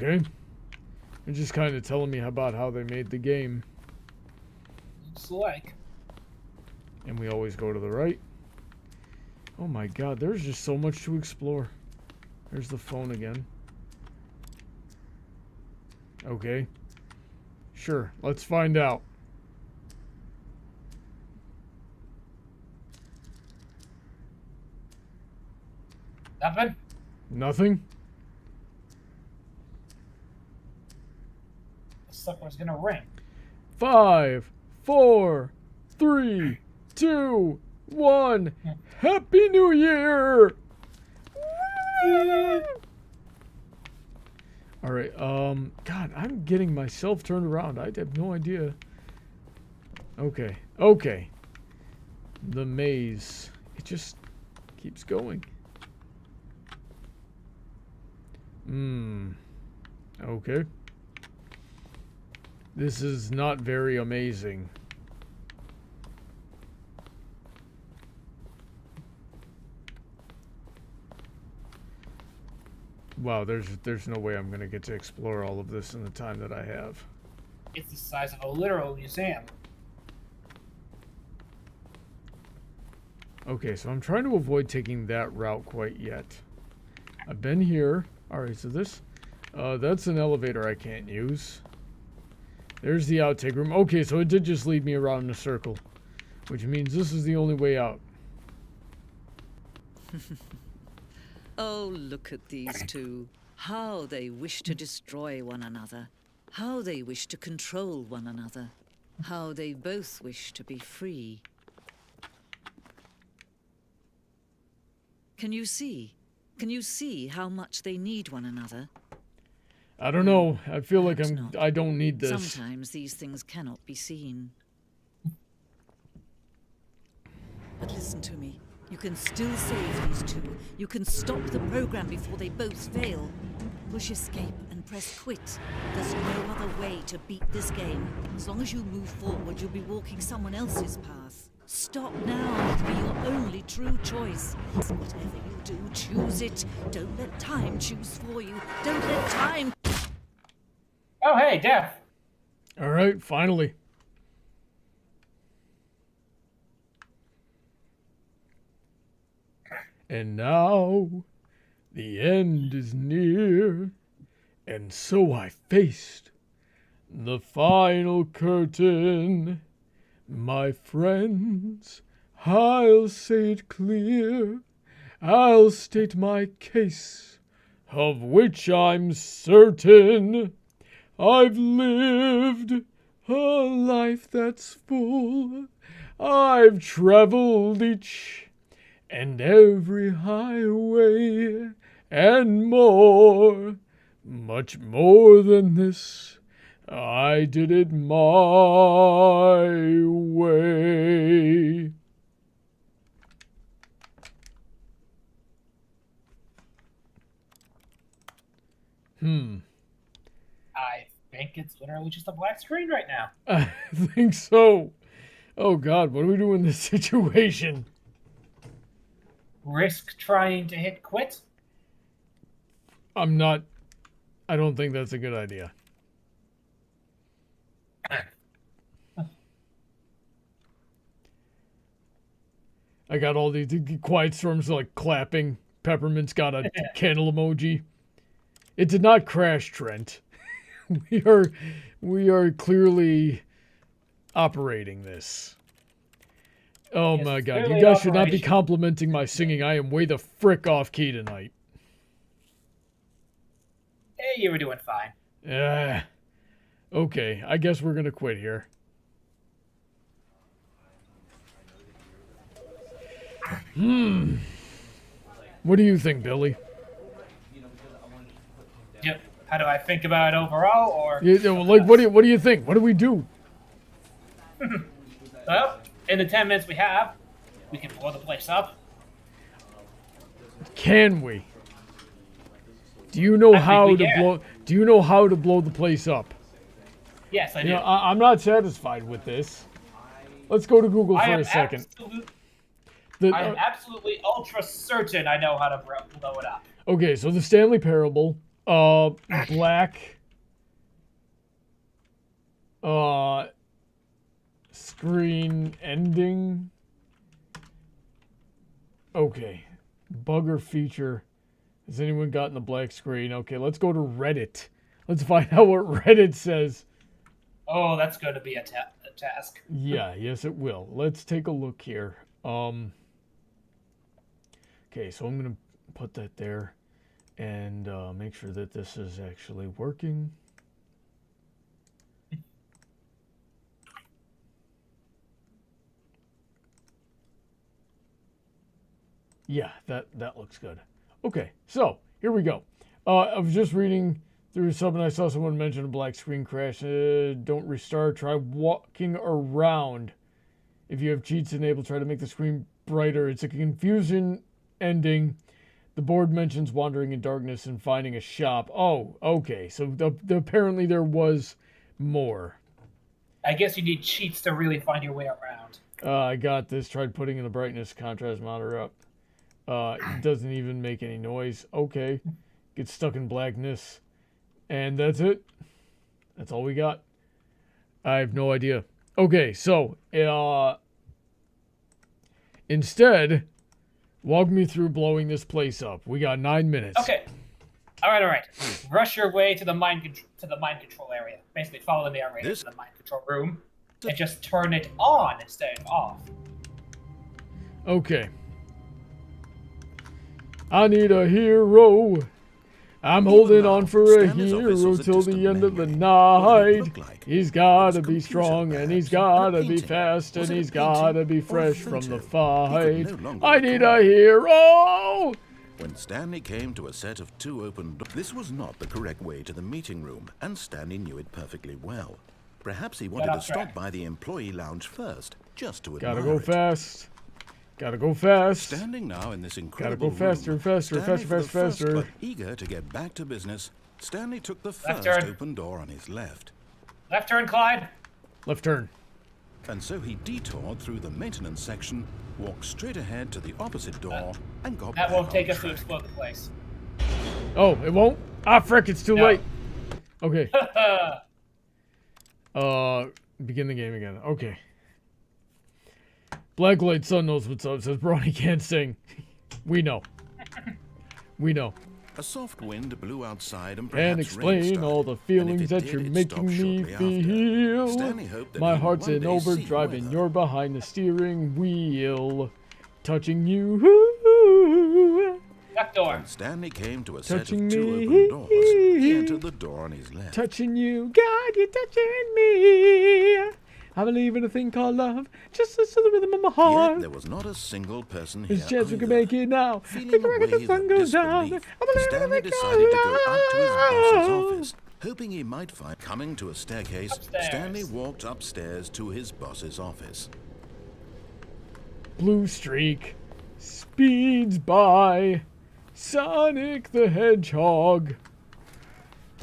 Okay. They're just kind of telling me about how they made the game. Looks like. And we always go to the right. Oh my god, there's just so much to explore. There's the phone again. Okay. Sure, let's find out. Nothing? Nothing? The sucker's gonna ring. 5, 4, 3, 2, 1. Happy New Year! Alright, God, I'm getting myself turned around. I have no idea. Okay, okay. The maze. It just keeps going. Okay. This is not very amazing. Wow, there's no way I'm gonna get to explore all of this in the time that I have. It's the size of a literal museum. Okay, so I'm trying to avoid taking that route quite yet. I've been here. Alright, so this... that's an elevator I can't use. There's the outtake room. Okay, so it did just lead me around in a circle. Which means this is the only way out. Oh, look at these two. How they wish to destroy one another. How they wish to control one another. How they both wish to be free. Can you see? Can you see how much they need one another? I don't know. I feel like Perhaps not. I don't need this. Sometimes these things cannot be seen. But listen to me. You can still save these two. You can stop the program before they both fail. Push escape and press quit. There's no other way to beat this game. As long as you move forward, you'll be walking someone else's path. Stop now. It'll be your only true choice. Whatever you do, choose it. Don't let time choose for you. Don't let time... Oh, hey, Death. Alright, finally. And now, the end is near, and so I faced the final curtain. My friends, I'll say it clear, I'll state my case, of which I'm certain. I've lived a life that's full, I've traveled each and every highway, and more, much more than this, I did it my way. I think it's literally just a black screen right now. I think so. Oh God, what do we do in this situation? Risk trying to hit quit? I don't think that's a good idea. I got all these quiet storms like clapping. Peppermint's got a candle emoji. It did not crash, Trent. We are clearly operating this. Oh Yes, my God, you clearly guys should not be operation. complimenting my singing. I am way the frick off key tonight. Hey, you were doing fine. Okay, I guess we're gonna quit here. What do you think, Billy? Yep. How do I think about it overall, or? Like, what do you think? What do we do? Well, in the 10 minutes we have, we can blow the place up. Can we? Do you know I think how we to can. blow? Do you know how to blow the place up? Yes, I do. You know, I'm not satisfied with this. Let's go to Google for a second. I am absolutely ultra certain I know how to blow it up. Okay, so the Stanley Parable Black. Screen ending. Okay. Bugger feature. Has anyone gotten the black screen? Okay, let's go to Reddit. Let's find out what Reddit says. Oh, that's going to be a task. Yeah, yes it will. Let's take a look here. Okay, so I'm going to put that there and make sure that this is actually working. Yeah, that looks good. Okay, so here we go. I was just reading through something. I saw someone mention a black screen crash. Don't restart. Try walking around. If you have cheats enabled, try to make the screen brighter. It's a confusion ending. The board mentions wandering in darkness and finding a shop. Oh, okay. So apparently there was more. I guess you need cheats to really find your way around. I got this. Tried putting in the brightness contrast monitor up. It doesn't even make any noise. Okay. Get stuck in blackness. And that's it. That's all we got. I have no idea. Okay, so instead, walk me through blowing this place up. We got 9 minutes. Okay. All right. Rush your way to the mind control area. Basically, follow the narrator to the mind control room, and just turn it on instead of off. Okay. I need a hero. I'm holding on for a hero till the end of the night. He's gotta be strong and he's gotta be fast and he's gotta be fresh from the fight. I need a hero! When Stanley came to a set of 2 open doors, this was not the correct way to the meeting room, and Stanley knew it perfectly well. Perhaps he wanted to stop by the employee lounge first, just to admire Gotta go fast. Gotta go fast. Standing now in this incredible gotta go faster, room, faster, faster. But eager to get back to business, Stanley took the first open door on his left. Left turn, Clyde. Left turn. And so he detoured through the maintenance section, walked straight ahead to the opposite door, and got back That won't on take us to track. explode the place. Oh, it won't? Ah, frick, it's too late. Okay. Begin the game again. Okay. Blacklight Sun knows what's up, says Brawny can't sing. We know. We know. A soft wind blew outside and And perhaps explain rain all the started, feelings and if that it you're did, it making stopped me shortly feel. after. Stanley hoped that My he heart's would in one day see overdrive and weather. you're behind the steering wheel. Touching you. Back door. When Stanley came to a set of Touching 2 me. open doors, he entered the door on his left. Touching you. God, you're touching me. I believe in a thing called love. Just listen to the rhythm of my Yet heart. there was not a single person here There's a chance we can either. make it now. Feeling Take a a record, the wave sun of goes down. disbelief, I believe in a Stanley thing decided to called go up to his boss's love. office. Hoping he might find coming to a staircase, Upstairs. Stanley walked upstairs to his boss's office. Blue streak speeds by. Sonic the Hedgehog.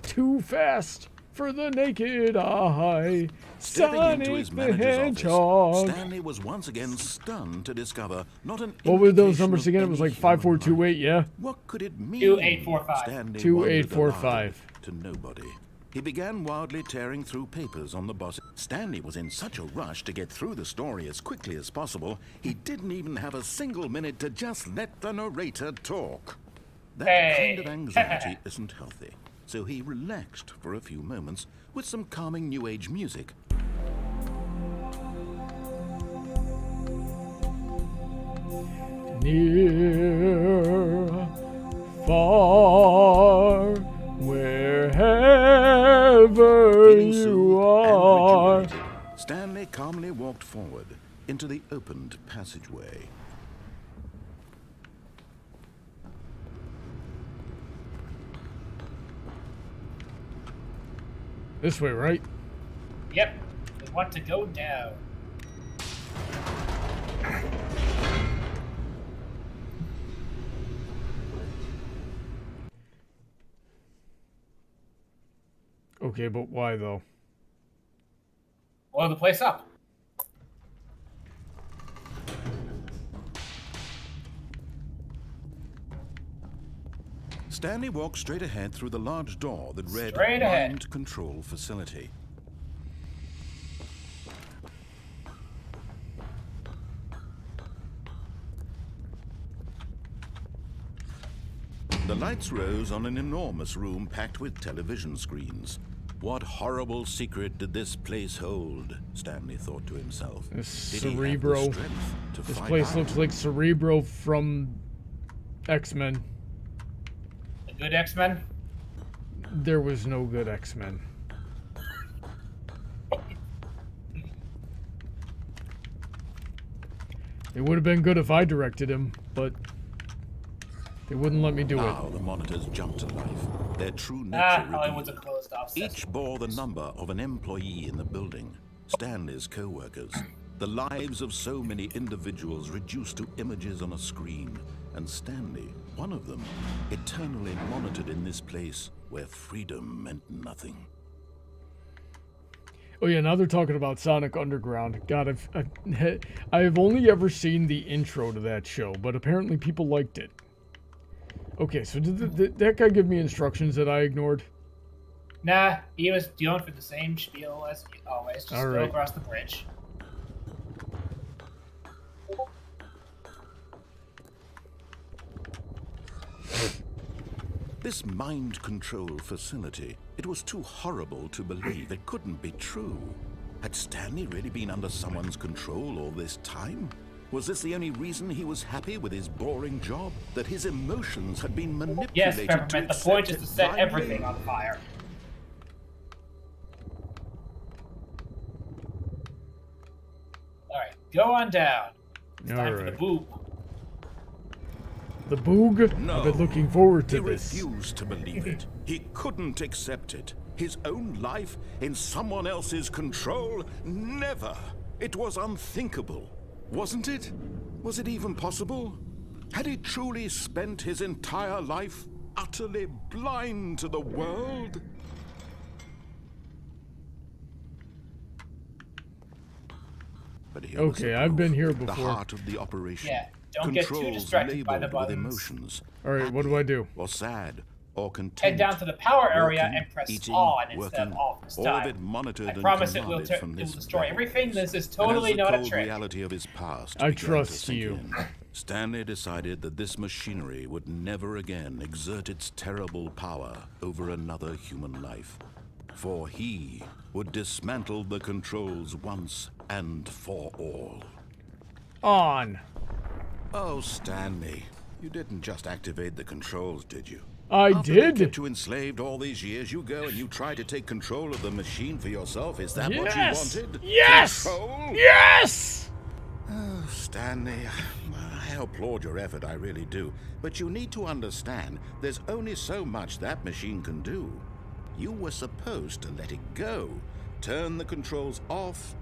Too fast for the naked eye. Stepping into Sonic his the manager's Hedgehog. office, Stanley was once again stunned to discover not an What were those indication numbers of again? It was any like human 5428, life. yeah? What could it mean? 2845. Stanley 2845. wondered aloud to nobody. He began wildly tearing through papers on the boss. Stanley was in such a rush to get through the story as quickly as possible, he didn't even have a single minute to just let the narrator talk. That Hey. kind of anxiety isn't healthy, so he relaxed for a few moments with some calming New Age music. Near, far, wherever Feeling you soothed are. and rejuvenated, Stanley calmly walked forward into the opened passageway. This way, right? Yep. We want to go down. Okay, but why though? Blow the place up. Stanley walked straight ahead through the large door that read Straight ahead. Mind Control Facility. The lights rose on an enormous room packed with television screens. What horrible secret did this place hold? Stanley thought to himself. This Did he have the Cerebro. strength to This fight place out? looks like Cerebro from X-Men. The good X-Men? There was no good X-Men. It would have been good if I directed him, but they wouldn't let me do it. Now the monitors jumped to life. Their true nature Hollywood's a revealed. closed off system. Each bore the number of an employee in the building. Stanley's co-workers. The lives of so many individuals reduced to images on a screen. And Stanley, one of them, eternally monitored in this place where freedom meant nothing. Oh yeah, now they're talking about Sonic Underground. God, I've only ever seen the intro to that show, but apparently people liked it. Okay, so did that guy give me instructions that I ignored? Nah, he was going for the same spiel as always. Just All go right. across the bridge. This mind control facility, it was too horrible to believe. It couldn't be true. Had Stanley really been under someone's control all this time? Was this the only reason he was happy with his boring job? That his emotions had been manipulated Yes, to Peppermint, the accept point is it to set blindly? everything on fire. Alright, go on down. It's time for the Alright. boob. The Boog? No. I've been looking forward to He this. refused to believe it. He couldn't accept it. His own life in someone else's control? Never. It was unthinkable. Wasn't it? Was it even possible? Had he truly spent his entire life utterly blind to the world? But here was Okay, the I've been proof, here The before. heart of the operation. Yeah, don't get too Controls distracted by the labeled with buttons. emotions. Alright, what do I do? Or sad, or content. Head down to the power area Working, and press eating, on instead working, of off this all of time. it monitored I and promise it will, commanded from it will this destroy very everything. This is And totally as the not a cold trick. reality of his past I began to trust sink you. in, Stanley decided that this machinery would never again exert its terrible power over another human life. For he would dismantle the controls once and for all. On. Oh, Stanley, you didn't just activate the controls, did you? I After they did. kept you enslaved all these years, you go and you try to take control of the machine for yourself. Is that what you Yes! wanted? Yes! Control? Yes! Oh, Stanley, I applaud your effort, I really do. But you need to understand, there's only so much that machine can do. You were supposed to let it go, turn the controls off,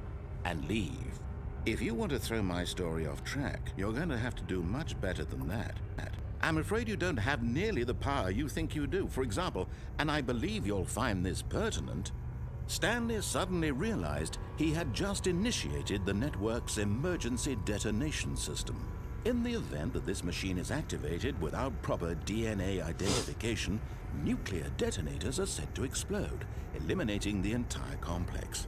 and leave. If you want to throw my story off track, you're going to have to do much better than that. I'm afraid you don't have nearly the power you think you do. For example, and I believe you'll find this pertinent, Stanley suddenly realized he had just initiated the network's emergency detonation system. In the event that this machine is activated without proper DNA identification, nuclear detonators are set to explode, eliminating the entire complex.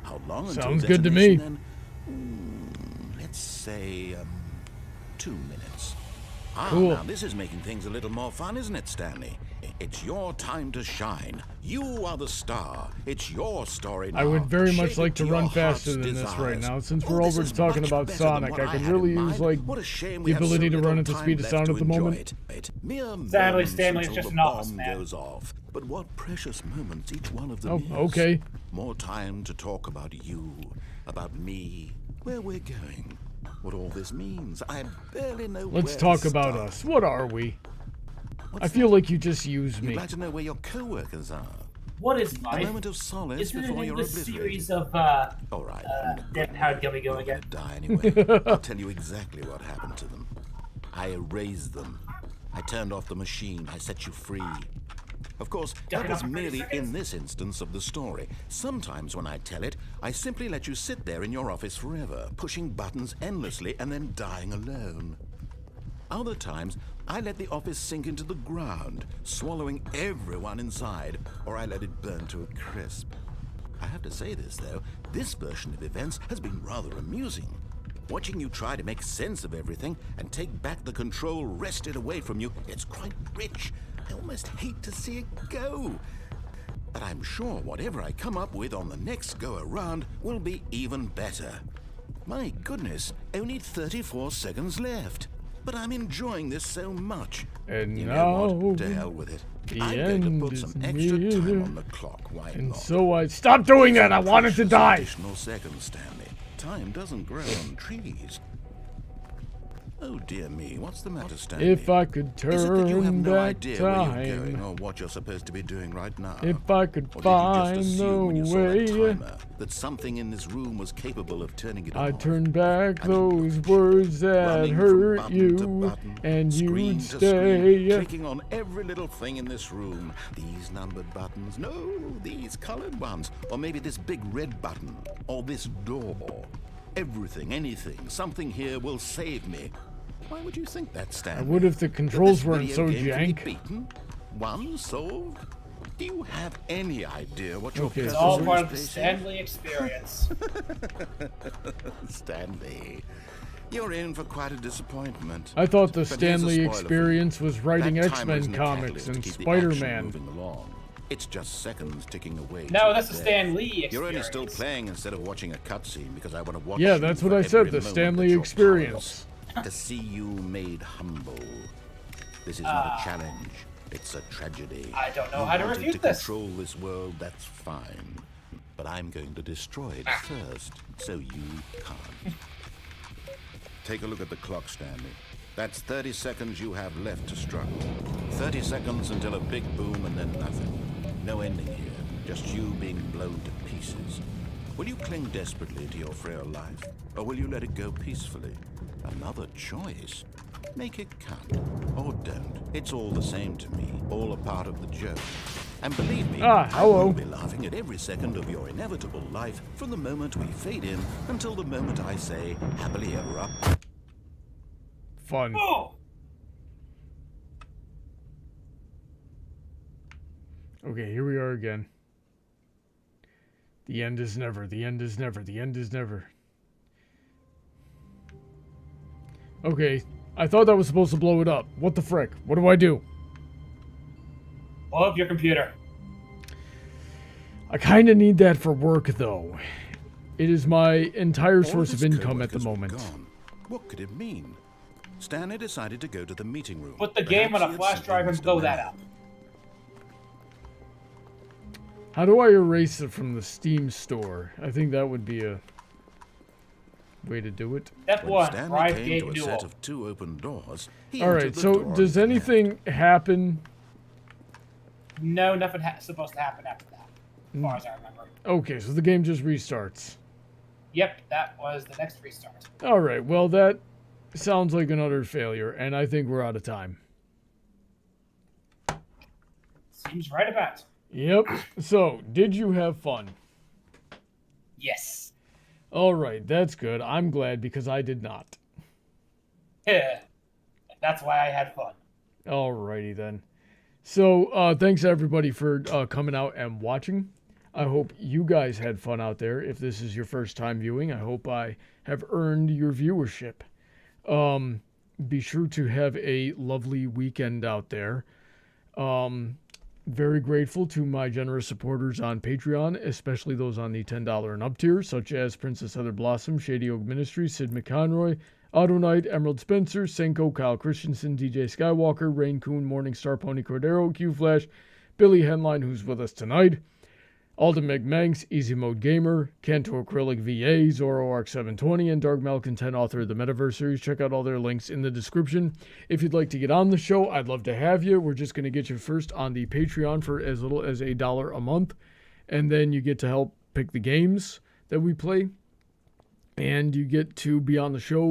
How long until Sounds good to me. detonation, then? Let's say 2 minutes. Cool. Now this is making things a little more fun, isn't it, Stanley? It's your time to shine. You are the star. It's your story now. I would very much Shape like it to your run heart's faster than this right desires. now. Since Oh, we're this already is talking much about better than Sonic, what I could had really in use, mind. like, What a shame the we have so ability to little run at the time speed of left sound to at the enjoy moment. it. Mere Sadly, moments Stanley's until just the an office bomb man. goes off. But what precious moments each one of them Oh, is. okay. More time to talk about you, about me, where we're going, what all this means. I barely know Let's where talk to about start. us. What are we? What's I feel that? like you just use You'd me. like to know where your co-workers are. What is A life? moment of solace Isn't it before in you're this obliterated. series of All right. then how can we go You're again? gonna die anyway. I'll tell you exactly what happened to them. I erased them. I turned off the machine. I set you free. Of course, that Died was after 30 merely seconds. in this instance of the story. Sometimes when I tell it, I simply let you sit there in your office forever, pushing buttons endlessly and then dying alone. Other times, I let the office sink into the ground, swallowing everyone inside, or I let it burn to a crisp. I have to say this, though, this version of events has been rather amusing. Watching you try to make sense of everything and take back the control wrested away from you, it's quite rich. I almost hate to see it go. But I'm sure whatever I come up with on the next go-around will be even better. My goodness, only 34 seconds left. But I'm enjoying this so much. And you now, know what? To hell with it. the I'm going to end put is some extra time near. on the clock. Why And not? so I stopped doing that. I wanted to Precious die. Additional seconds, Stanley. Time doesn't grow on trees. Oh dear me, what's the matter, Stanley? If I could Is it that you have turn no back idea where you're going time, or what you're supposed to be doing right now? if I could Or did you just find assume when you the saw that way, timer that something in this room was capable of turning it I'd off? turn back I mean, those words that running from hurt button to you, button, and screen you'd to screen, stay. clicking on every little thing in this room. These numbered buttons, no, these colored ones, or maybe this big red button, or this door. Everything, anything, something here will save me. Why would you think that, Stanley? I would if the That controls this weren't video so game can be jank. beaten? One solved? Do you have any idea what your Okay, It's so all purpose part in of the this place Stanley experience. is? Stanley, you're in for quite a disappointment. I thought the But here's a Stanley spoiler for you. experience was writing That timer X-Men isn't a comics catalyst to and keep the action Spider-Man. moving along. It's just seconds ticking away. No, to that's your the death. Stan Lee experience. You're only still playing instead of watching a cutscene because I want to watch Yeah, you that's for what I every said, the moment Stanley that you're experience. powerless. To see you made humble. This is not a challenge. It's a tragedy. I don't know You how to wanted refute to this. control this world, that's fine. But I'm going to destroy it first, so you can't. Take a look at the clock, Stanley. That's 30 seconds you have left to struggle. 30 seconds until a big boom and then nothing. No ending here, just you being blown to pieces. Will you cling desperately to your frail life, or will you let it go peacefully? Another choice. Make it count, or don't. It's all the same to me, all a part of the joke. And believe me, I hello. will be laughing at every second of your inevitable life from the moment we fade in until the moment I say, happily ever up. Fun. Oh! Okay, here we are again. The end is never, the end is never, the end is never. Okay, I thought that was supposed to blow it up. What the frick? What do I do? Blow up your computer. I kind of need that for work, though. It is my entire All source his of income at the coworkers were moment. gone. What could it mean? Stanley decided to go to the meeting room. Put the game on Perhaps a he had flash simply drive and missed a blow that memo. up. How do I erase it from the Steam store? I think that would be a way to do it. Step When 1, Stanley drive came game to a duel. set of 2 open doors, he All entered right, the so door does and connected. anything happen? No, nothing supposed to happen after that, as far as I remember. Okay, so the game just restarts. Yep, that was the next restart. All right, well, that sounds like an utter failure, and I think we're out of time. Seems right about. Yep. So, did you have fun? Yes. All right, that's good. I'm glad because I did not. That's why I had fun. Alrighty then. So, thanks everybody for coming out and watching. I hope you guys had fun out there. If this is your first time viewing, I hope I have earned your viewership. Be sure to have a lovely weekend out there. Very grateful to my generous supporters on Patreon, especially those on the $10 and up tier, such as Princess Heather Blossom, Shady Oak Ministries, Sid McConroy, Autoknight, Emerald Spencer, Senko, Kyle Christensen, DJ Skywalker, Rein-Kun, Morningstar, Pony Cordero, QFlash, Billy Henline, who's with us tonight, Alden MacManx, EasyModeGamer, Kanto Acrylic VA, ZoroArc720, and Dark Malcontent, author of the Metaverse series. Check out all their links in the description. If you'd like to get on the show, I'd love to have you. We're just going to get you first on the Patreon for as little as $1 a month, and then you get to help pick the games that we play. And you get to be on the show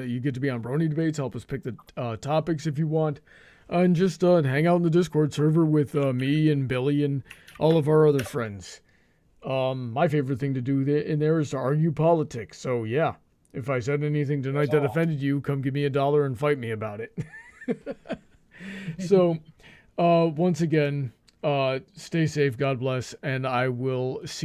you get to be on Brony Debates, help us pick the topics if you want, and just hang out in the Discord server with me and Billy and all of our other friends. My favorite thing to do in there is to argue politics. So yeah, if I said anything tonight that offended you, come give me $1 and fight me about it. So, once again, stay safe, God bless, and I will see